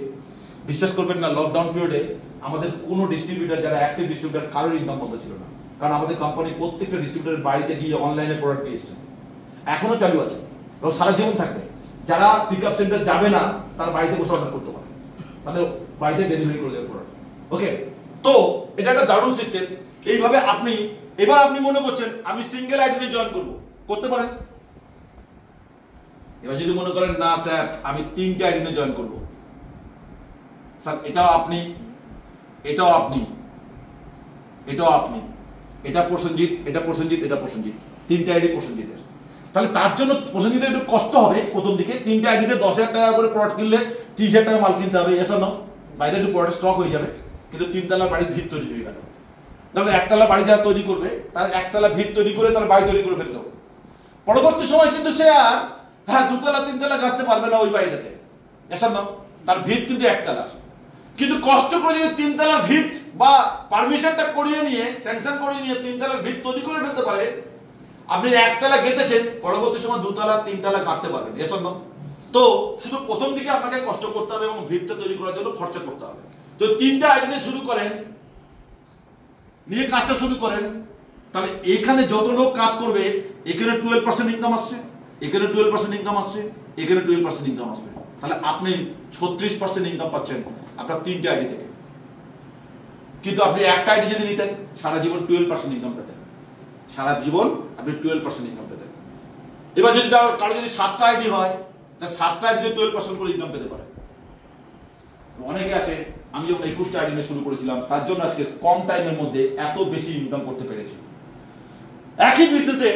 বিশ্বাস করবেন না, লকডাউন পিরিয়ডে আমাদের কোনো ডিস্ট্রিবিউটার যারা অ্যাক্টিভ ডিস্ট্রিবিউটার কারোর ইনকাম বন্ধ ছিল না। কারণ আমাদের কোম্পানি প্রত্যেকটা ডিস্ট্রিবিউটারের বাড়িতে গিয়ে অনলাইনে প্রোডাক্ট দিয়ে এসছে, এখনো চালু আছে এবং সারা জীবন থাকবে। যারা পিকআপ সেন্টার যাবে না তারা বাড়িতে বসে অর্ডার করতে পারে, তাদের বাড়িতে ডেলিভারি করে দেবে প্রোডাক্ট। ওকে, তো এটা একটা দারুণ সিস্টেম। এইভাবে আপনি এবার আপনি মনে করছেন আমি সিঙ্গেল আইডি নিয়ে জয়েন করবো, করতে পারেন। এবার যদি মনে করেন না স্যার আমি 3টে আইডি নিয়ে জয়েন করবো, স্যার এটাও আপনি, এটাও আপনি, এটাও আপনি, এটা প্রসেনজিৎ, এটা প্রসেনজিৎ, এটা প্রসেনজিৎ, তিনটা আইডি প্রসেনজিতের। তাহলে তার জন্য প্রসেনজিতের একটু কষ্ট হবে প্রথম দিকে, তিনটা আইডিতে 10,000 টাকা করে প্রোডাক্ট কিনলে 30,000 টাকা মাল কিনতে হবে, এসব না বাইরে একটু প্রোডাক্ট স্টক হয়ে যাবে, কিন্তু তিনতলা বাড়ির ভিত তৈরি হয়ে গেল। তাহলে একতলা বাড়ি যারা তৈরি করবে তার একতলা ভিত তৈরি করে তার বাড়ি তৈরি করে ফেলতে হবে। পরবর্তী সময় কিন্তু সে আর দুতলা তিনতলা গাঁথতে পারবে না ওই বাড়িটাতে, এসব না, তার ভিত কিন্তু একতলার। কিন্তু কষ্ট করে যদি তিনতলার ভিত বা পারমিশনটা করিয়ে নিয়ে স্যাংশন করিয়ে নিয়ে তিনতলার ভিত তৈরি করে ফেলতে পারে, আপনি একতলা গেঁথেছেন, পরবর্তী সময় দুতলা তিনতলা গাঁথতে পারবেন, এসব না। তো শুধু প্রথম দিকে আপনাকে কষ্ট করতে হবে এবং ভিতটা তৈরি করার জন্য খরচা করতে হবে। তো তিনটা আইডি নিয়ে শুরু করেন, নিয়ে কাজটা শুরু করেন, তাহলে এখানে যত লোক কাজ করবে এখানে 12% ইনকাম আসছে, এখানে 12% ইনকাম আসছে, এখানে 12% ইনকাম আসবে, তাহলে আপনি 36% ইনকাম পাচ্ছেন আপনার তিনটে আইডি থেকে। কিন্তু আপনি একটা আইডি যদি নিতেন সারা জীবন 12% ইনকাম পেতেন, সারা জীবন আপনি 12% ইনকাম পেতেন। এবার যদি কারো যদি 7টা আইডি হয় তা 7টা আইডিতে 12% করে ইনকাম পেতে পারে। অনেকে আছে, আমি যখন 21টা আইডি নিয়ে শুরু করেছিলাম তার জন্য আজকে কম টাইমের মধ্যে এত বেশি ইনকাম করতে পেরেছি। একই বিজনেসে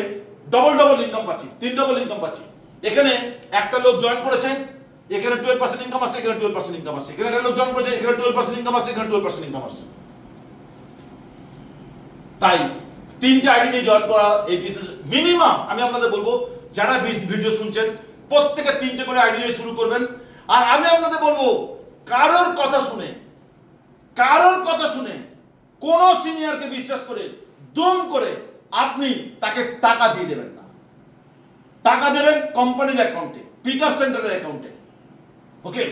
ডবল ইনকাম পাচ্ছি, 3 ডবল ইনকাম পাচ্ছি। এখানে একটা লোক জয়েন করেছে, এখানে 12% ইনকাম আসছে, এখানে 12% ইনকাম আসছে, এখানে একটা লোক জয়েন করেছে, এখানে 12% ইনকাম আসছে, এখানে 12% ইনকাম আসছে। তাই তিনটা আইডি নিয়ে জয়েন করা এই বিজনেস মিনিমাম, আমি আপনাদের বলবো যারা ভিডিও শুনছেন প্রত্যেকে 3টে করে আইডি নিয়ে শুরু করবেন। আর আমি আপনাদের বলবো কারোর কথা শুনে কোন সিনিয়রকে বিশ্বাস করে দুম করে আপনি তাকে টাকা দিয়ে দেবেন না। টাকা দেবেন কোম্পানির অ্যাকাউন্টে, পিকআপ সেন্টারের অ্যাকাউন্টে, ওকে?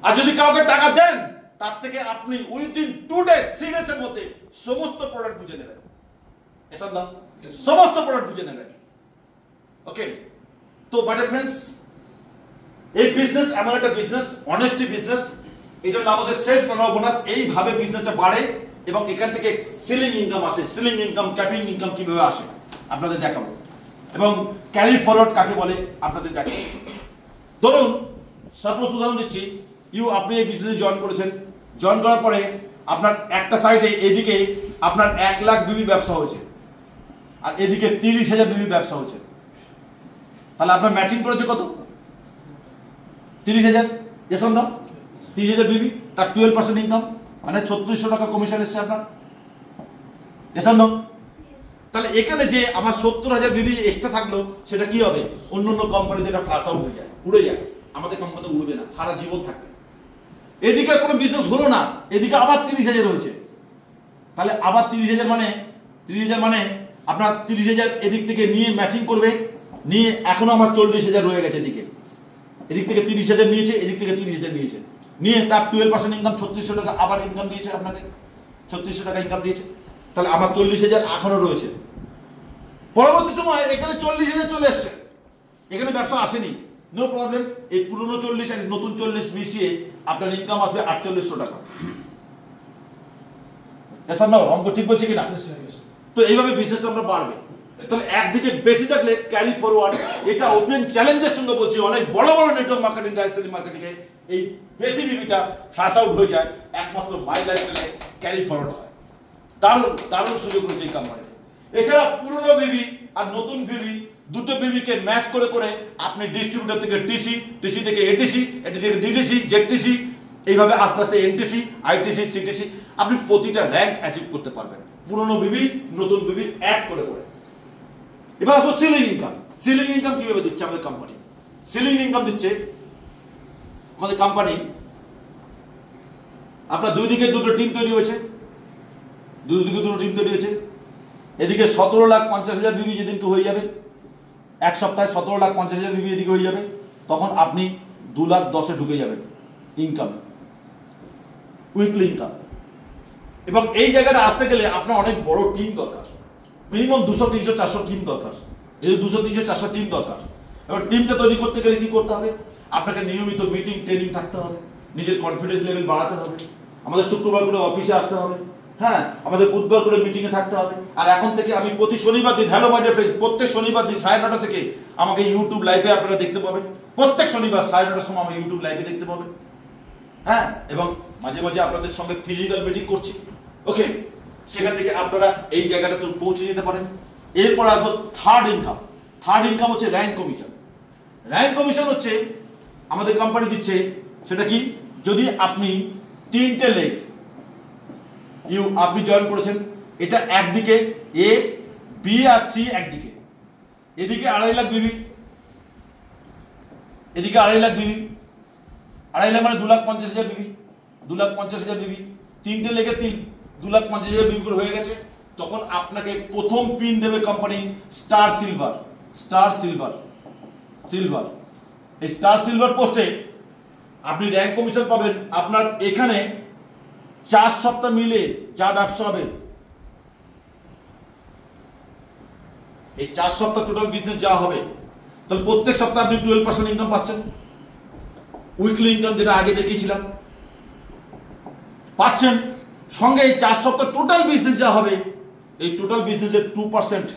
আর যদি কাউকে টাকা দেন তার থেকে আপনি উইদিন 2 ডেজ 3 ডেজের মধ্যে সমস্ত প্রোডাক্ট বুঝে নেবেন, এসব না, সমস্ত প্রোডাক্ট বুঝে নেবেন, ওকে? তো বাট ফ্রেন্ডস, এই বিজনেস এমন একটা বিজনেস, অনেস্টি বিজনেস, এটার নাম হচ্ছে সেলস টার্নওভার বোনাস। এইভাবে বিজনেসটা বাড়ে এবং এখান থেকে সিলিং ইনকাম আসে। সিলিং ইনকাম, ক্যাপিং ইনকাম কিভাবে আসে আপনাদের দেখাবো, এবং ক্যারি ফরওয়ার্ড কাকে বলে আপনাদের দেখাবো। ধরুন সাপোজ উদাহরণ দিচ্ছি, আপনি এই বিজনেসে জয়েন করেছেন, জয়েন করার পরে আপনার একটা সাইডে এদিকে আপনার 1 লাখ বিবির ব্যবসা হয়েছে আর এদিকে 30,000 বিবির ব্যবসা হয়েছে, তাহলে আপনার ম্যাচিং করেছে কত? 30,000, এসব দাম 30,000 বিবি, তার 12% ইনকাম, মানে 3600 টাকা কমিশন এসছে আপনার, এসব দাম। তাহলে এখানে যে আমার 70,000 বিবি এক্সট্রা থাকলো সেটা কি হবে? অন্য কোম্পানিতে এটা ফ্লাশ আউট হয়ে যায়, উড়ে যায়, আমাদের কোম্পানিতে উড়বে না, সারা জীবন থাকবে। এদিকে কোনো বিজনেস হলো না, এদিকে আবার 30,000 হয়েছে, তাহলে আবার 30,000 মানে আপনার 30,000 এদিক থেকে নিয়ে ম্যাচিং করবে, নিয়ে এখনো আমার 40,000 রয়ে গেছে এদিকে, এদিক থেকে 30,000 নিয়েছে, এদিক থেকে 30,000 নিয়েছে, নিয়ে তার 12% ইনকাম 3600 টাকা আবার ইনকাম দিয়েছে, আপনাকে 3600 টাকা ইনকাম দিয়েছে, তাহলে আমার 40,000 এখনো রয়েছে। পরবর্তী সময় এখানে 40,000 চলে এসছে, এখানে ব্যবসা আসেনি, নো প্রবলেম, এই পুরনো 40 আর নতুন 40 মিশিয়ে আপনার ইনকাম আসবে 4800 টাকা। এসব না, অঙ্ক ঠিক বলছে কিনা? তো এইভাবে বিজনেসটা আমরা বাড়বে। তাহলে একদিকে বেশি থাকলে ক্যারি ফরওয়ার্ড, এটা ওপেন চ্যালেঞ্জের সঙ্গে বলছি, অনেক বড় বড় নেটওয়ার্ক মার্কেটিং, ডাইরেক্ট সেলিং মার্কেটিংয়ে এই বেশি বিবিটা ফ্ল্যাশ আউট হয়ে যায়, একমাত্র মাই লাইফস্টাইলে ক্যারি ফরওয়ার্ড হয়। দারুণ সুযোগ রয়েছে এই কোম্পানিতে। এছাড়া পুরনো বিবি আর নতুন বিবি দুটো বিবিকে ম্যাচ করে করে আপনি ডিস্ট্রিবিউটর থেকে টিসি থেকে এটিসি, এটি থেকে ডিটিসি, জেডটিসি, এইভাবে আস্তে আস্তে এনটিসি, আইটিসি, সিটিসি, আপনি প্রতিটা র্যাঙ্ক অ্যাচিভ করতে পারবেন পুরনো বিবি নতুন বিবি অ্যাড করে করে। এবার আসবো সিলিং ইনকাম। সিলিং ইনকাম কিভাবে দিচ্ছে আমাদের কোম্পানি? সিলিং ইনকাম দিচ্ছে আমাদের কোম্পানি, আপনার দুই দিকে দুটো টিম তৈরি হয়েছে, এদিকে 17,50,000 বিবি যেদিনকে হয়ে যাবে, এক সপ্তাহে 17,50,000 বিবি এদিকে হয়ে যাবে, তখন আপনি 2,10,000 ঢুকে যাবেন ইনকাম, উইকলি ইনকাম। এবং এই জায়গাটা আসতে গেলে আপনার অনেক বড় টিম দরকার, মিনিমাম 200, 300, 400 টিম দরকার, এই 200, 300, 400 টিম দরকার। এবার টিমটা তৈরি করতে গেলে কি করতে হবে? আপনাকে নিয়মিত মিটিং ট্রেনিং থাকতে হবে, নিজের কনফিডেন্স লেভেল বাড়াতে হবে, আমাদের শুক্রবার করে অফিসে আসতে হবে, হ্যাঁ, আমাদের বুধবার করে মিটিংয়ে থাকতে হবে। আর এখন থেকে আমি প্রতি শনিবার দিন, হ্যালো মাই ডিয়ার ফ্রেন্ডস, প্রত্যেক শনিবার দিন 9:30 থেকে আমাকে ইউটিউব লাইভে আপনারা দেখতে পাবেন, প্রত্যেক শনিবার 9:30 সময় আমি ইউটিউব লাইভে দেখতে পাবেন, হ্যাঁ, এবং মাঝে মাঝে আপনাদের সঙ্গে ফিজিক্যাল মিটিং করছি, ওকে? সেখান থেকে আপনারা এই জায়গাটাতে পৌঁছে যেতে পারেন। এরপর আসবো থার্ড ইনকাম। থার্ড ইনকাম হচ্ছে র্যাঙ্ক কমিশন। র্যাঙ্ক কমিশন হচ্ছে আমাদের কোম্পানি দিচ্ছে, সেটা কি, যদি আপনি 3টে লেগ আপনি জয়েন করেছেন, এটা একদিকে এ, বি আর সি একদিকে, এদিকে 2.5 লাখ বিবি, এদিকে 2.5 লাখ বিবি, 2.5 লাখ মানে 2,50,000 বিবি, 2,50,000 বিবি, 3টে লেগে 2,50,000 বিবি করে হয়ে গেছে। তখন আপনাকে প্রথম পিন দেবে company star silver. Star silver, silver, এই স্টার সিলভার পোস্টে আপনি র্যাঙ্ক কমিশন পাবেন। আপনার এখানে 4 সপ্তাহ মিলে যা ব্যবসা হবে, এই 4 সপ্তাহ টোটাল বিজনেস যা হবে, তাহলে প্রত্যেক সপ্তাহে আপনি 12% ইনকাম পাচ্ছেন। উইকলি ইনকাম যেটা আগে দেখিয়েছিলাম পাচ্ছেন, সঙ্গে এই 4 সপ্তাহ টোটাল বিজনেস যা হবে, এই টোটাল বিজনেসের 2%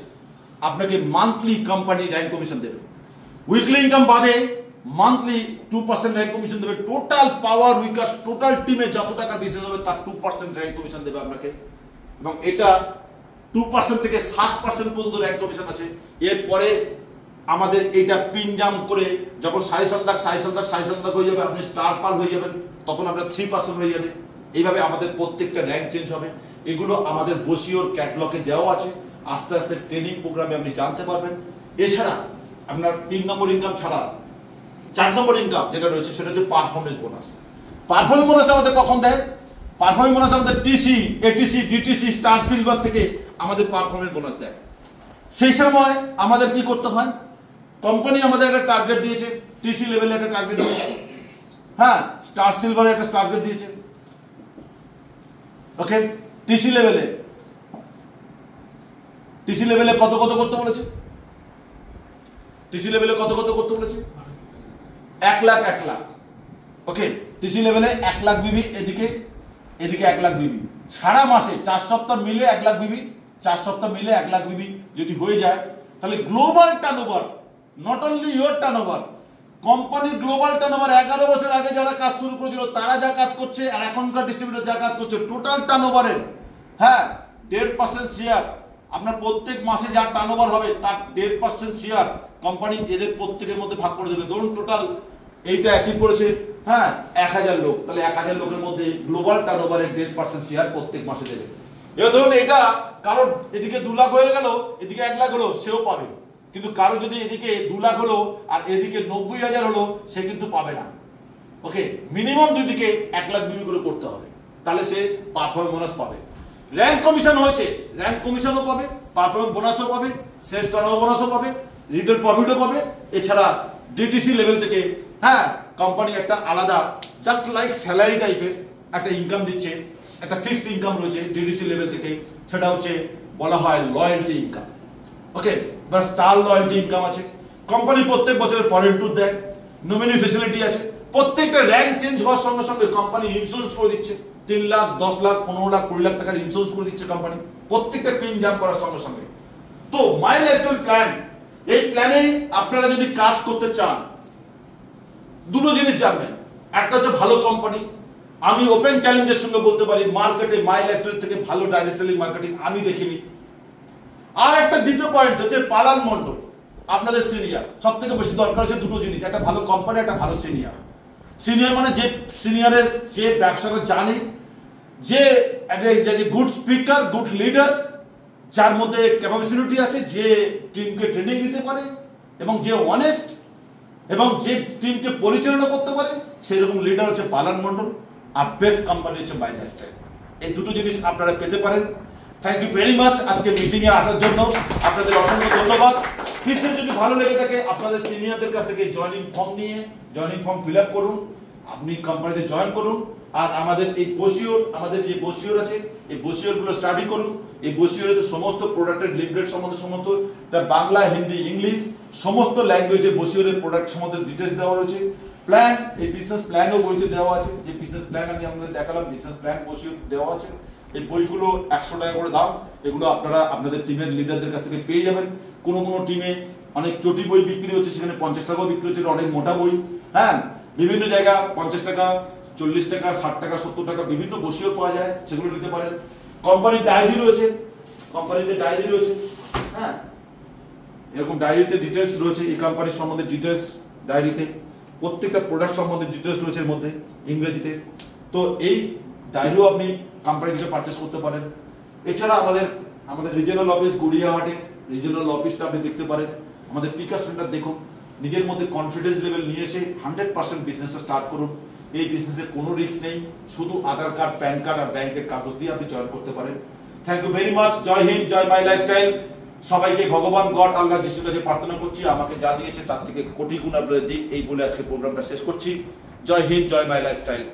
আপনাকে মান্থলি কোম্পানি র্যাঙ্ক কমিশন দেবে। উইকলি ইনকাম বাদে মান্থলি 2% র্যাঙ্ক কমিশন দেবে। টোটাল পাওয়ার উইকার টোটাল টিমে যত টাকা বিজনেস হবে তার 2% র্যাঙ্ক কমিশন দেবে আপনাকে। এবং এটা 2% থেকে 7% পর্যন্ত র্যাঙ্ক কমিশন আছে। এরপরে আমাদের এইটা পিনজাম করে যখন 7.5 লাখ হয়ে যাবে, আপনি স্টার পাল হয়ে যাবেন, তখন আপনার 3% হয়ে যাবে। এইভাবে আমাদের প্রত্যেকটা র্যাঙ্ক চেঞ্জ হবে। এগুলো আমাদের বসিওর ক্যাটলগে দেওয়া আছে। আস্তে আস্তে ট্রেনিং প্রোগ্রামে আপনি জানতে পারবেন। এছাড়া আপনার 3 নম্বর ইনকাম ছাড়া 4 নম্বর ইনকাম যেটা রয়েছে সেটা হচ্ছে পারফরমেন্স বোনাস। পারফরমেন্স বোনাস আমাদের কখন দেয়? পারফরমেন্স বোনাস আমাদের TC, ATC, DTC, star silver থেকে আমাদের পারফরমেন্স বোনাস দেয়। সেই সময় আমাদের কি করতে হয়? কোম্পানি আমাদের একটা টার্গেট দিয়েছে, টিসি লেভেলে একটা টার্গেট দিয়েছে, হ্যাঁ, স্টার সিলভারে একটা টার্গেট দিয়েছে। ওকে, টিসি লেভেলে কত করতে বলেছে? টিসি লেভেলে কত করতে বলেছে? 1 লাখ। ওকে, টিসি লেভেলে 1 লাখ বিবি, এদিকে 1 লাখ বিবি। সারা মাসে 4 সপ্তাহ মিলে 1 লাখ বিবি, 4 সপ্তাহ মিলে 1 লাখ বিবি যদি হয়ে যায়, তাহলে global turnover, not only your turnover, কোম্পানির গ্লোবাল টার্নওভার 11 বছর আগে যারা কাজ শুরু করেছিল তারা যা কাজ করছে আর এখনকার ডিস্ট্রিবিউটর যা কাজ করছে, টোটাল টার্নওভারের, হ্যাঁ, 1.5% শেয়ার। আপনার প্রত্যেক মাসে যা টার্নওভার হবে তার 1.5% শেয়ার কোম্পানি এদের প্রত্যেকের মধ্যে ভাগ করে দেবে। ধরুন টোটাল এইটা অ্যাচিভ করেছে, হ্যাঁ, 1000 লোক, তাহলে 1000 লোকের মধ্যে গ্লোবাল টার্নওভারের 1.5% শেয়ার প্রত্যেক মাসে দেবে। এবার ধরুন এটা কারোর এদিকে 2 লাখ হয়ে গেল, এদিকে 1 লাখ হলো, সেও পাবে। কিন্তু কারো যদি এদিকে 2 লাখ হলো আর এদিকে 90,000 হলো, সে কিন্তু পাবে না। ওকে, মিনিমাম দুদিকে 1 লাখ বিক্রি করে করতে হবে, তাহলে সে পারফরমেন্স বোনাস পাবে। র্যাঙ্ক কমিশন হয়েছে, র্যাঙ্ক কমিশনও পাবে, পারফরমেন্স বোনাসও পাবে, সেলস টার্নওভার বোনাসও পাবে, রিটেল প্রফিটও পাবে। এছাড়া ডিটিসি লেভেল থেকে, হ্যাঁ, কোম্পানি একটা আলাদা জাস্ট লাইক স্যালারি টাইপের একটা ইনকাম দিচ্ছে, একটা ফিক্সড ইনকাম রয়েছে ডিটিসি লেভেল থেকে, সেটা হচ্ছে বলা হয় লয়্যালটি ইনকাম। ওকে, বা স্টার লয়্যালটি ইনকাম আছে। কোম্পানি প্রত্যেক বছর ফরেন ট্যুর দেয়, নমিনি ফেসিলিটি আছে। প্রত্যেকটা র্যাঙ্ক চেঞ্জ হওয়ার সঙ্গে সঙ্গে কোম্পানি ইন্স্যুরেন্স করে দিচ্ছে, 3 লাখ, 10 লাখ, 15 লাখ, 20 লাখ টাকার ইন্স্যুরেন্স করে দিচ্ছে কোম্পানি প্রত্যেকটা পিন জাম্প করার সঙ্গে সঙ্গে। তো মাই লাইফস্টাইল প্ল্যান, এই প্ল্যানে আপনারা যদি কাজ করতে চান, দুটো জিনিস জানবেন। একটা হচ্ছে ভালো কোম্পানি। আমি ওপেন চ্যালেঞ্জের সঙ্গে বলতে পারি মার্কেটে মাই লাইফস্টাইল থেকে ভালো ডাইরেক্ট সেলিং মার্কেটিং আমি দেখিনি। আর একটা দ্বিতীয় পয়েন্ট হচ্ছে পালান মণ্ডল, আপনাদের সিনিয়র। সব থেকে বেশি দরকার হচ্ছে দুটো জিনিস, একটা ভালো কোম্পানি, একটা ভালো সিনিয়র। সিনিয়র মানে যে সিনিয়রের যে ব্যবসাটা জানে, যে গুড স্পিকার, গুড লিডার, যার মধ্যে ক্যাপাবিলিটি আছে, যে টিমকে ট্রেনিং দিতে পারে এবং যে অনেস্ট এবং যে টিমকে পরিচালনা করতে পারে, সেই রকম লিডার হচ্ছে পালান মণ্ডল। আর বেস্ট কোম্পানি হচ্ছে মাই লাইফস্টাইল। এই দুটো জিনিস আপনারা পেতে পারেন। থ্যাংক ইউ ভেরি মাচ আজকে মিটিংয়ে আসার জন্য, আপনাদের অসংখ্য ধন্যবাদ। ফিরতে যদি ভালো লেগে থাকে আপনাদের সিনিয়রদের কাছ থেকে জয়েনিং ফর্ম নিয়ে জয়েনিং ফর্ম ফিল আপ করুন, আপনি কোম্পানিতে জয়েন করুন। আর আমাদের এই বসিওর, আমাদের যে বসিওর আছে, এই বসিওরগুলো স্টাডি করুন। এই বসিওরে সমস্ত প্রোডাক্টের লিফলেট সম্বন্ধে, সমস্ত বাংলা, হিন্দি, ইংলিশ সমস্ত ল্যাঙ্গুয়েজে বসিওরের প্রোডাক্ট সম্বন্ধে ডিটেলস দেওয়া রয়েছে। প্ল্যান, এই বিজনেস প্ল্যানও বইতে দেওয়া আছে। যে বিজনেস প্ল্যান আমি আপনাদের দেখালাম, বিজনেস প্ল্যান বসিওর দেওয়া আছে। এই বইগুলো 100 টাকা করে দাম। এগুলো আপনারা আপনাদের টিমের লিডারদের কাছ থেকে পেয়ে যাবেন। কোনো কোনো টিমে অনেক চটি বই বিক্রি হচ্ছে, সেখানে 50 টাকাও বিক্রি হচ্ছে, অনেক মোটা বই। হ্যাঁ, বিভিন্ন জায়গা 50 টাকা, 40 টাকা, 60 টাকা, 70 টাকা বিভিন্ন বসিও পাওয়া যায়, সেগুলো নিতে পারেন। কোম্পানির ডায়েরি রয়েছে, কোম্পানিতে ডায়েরি রয়েছে, হ্যাঁ এরকম ডায়েরিতে ডিটেলস রয়েছে, এই কোম্পানির সম্বন্ধে ডিটেলস ডায়েরিতে, প্রত্যেকটা প্রোডাক্ট সম্বন্ধে ডিটেলস রয়েছে এর মধ্যে ইংরেজিতে। তো এই ডায়েরিও আপনি কোম্পানি থেকে পারচেস করতে পারেন। এছাড়া আমাদের রিজিওনাল অফিস গড়িয়াহাটে, রিজিওনাল অফিসটা আপনি দেখতে পারেন। আমাদের পিকআপ সেন্টার দেখুন, নিজের মধ্যে কনফিডেন্স লেভেল নিয়ে এসে 100% বিজনেসটা স্টার্ট করুন। এই বিজনেসের কোনো রিস্ক নেই, শুধু আধার কার্ড, প্যান কার্ড আর ব্যাংকের কাগজ দিয়ে আপনি জয়েন করতে পারেন। Thank you very much. Jai Hind, Jai my lifestyle. সবাইকে ভগবান গড আল্লাহ যিশুর কাছে প্রার্থনা করছি আমাকে যা দিয়েছে তার থেকে কোটি গুণ আপনাদের দিক, এই বলে আজকে প্রোগ্রামটা শেষ করছি। জয় হিন্দ, জয় মাই লাইফস্টাইল।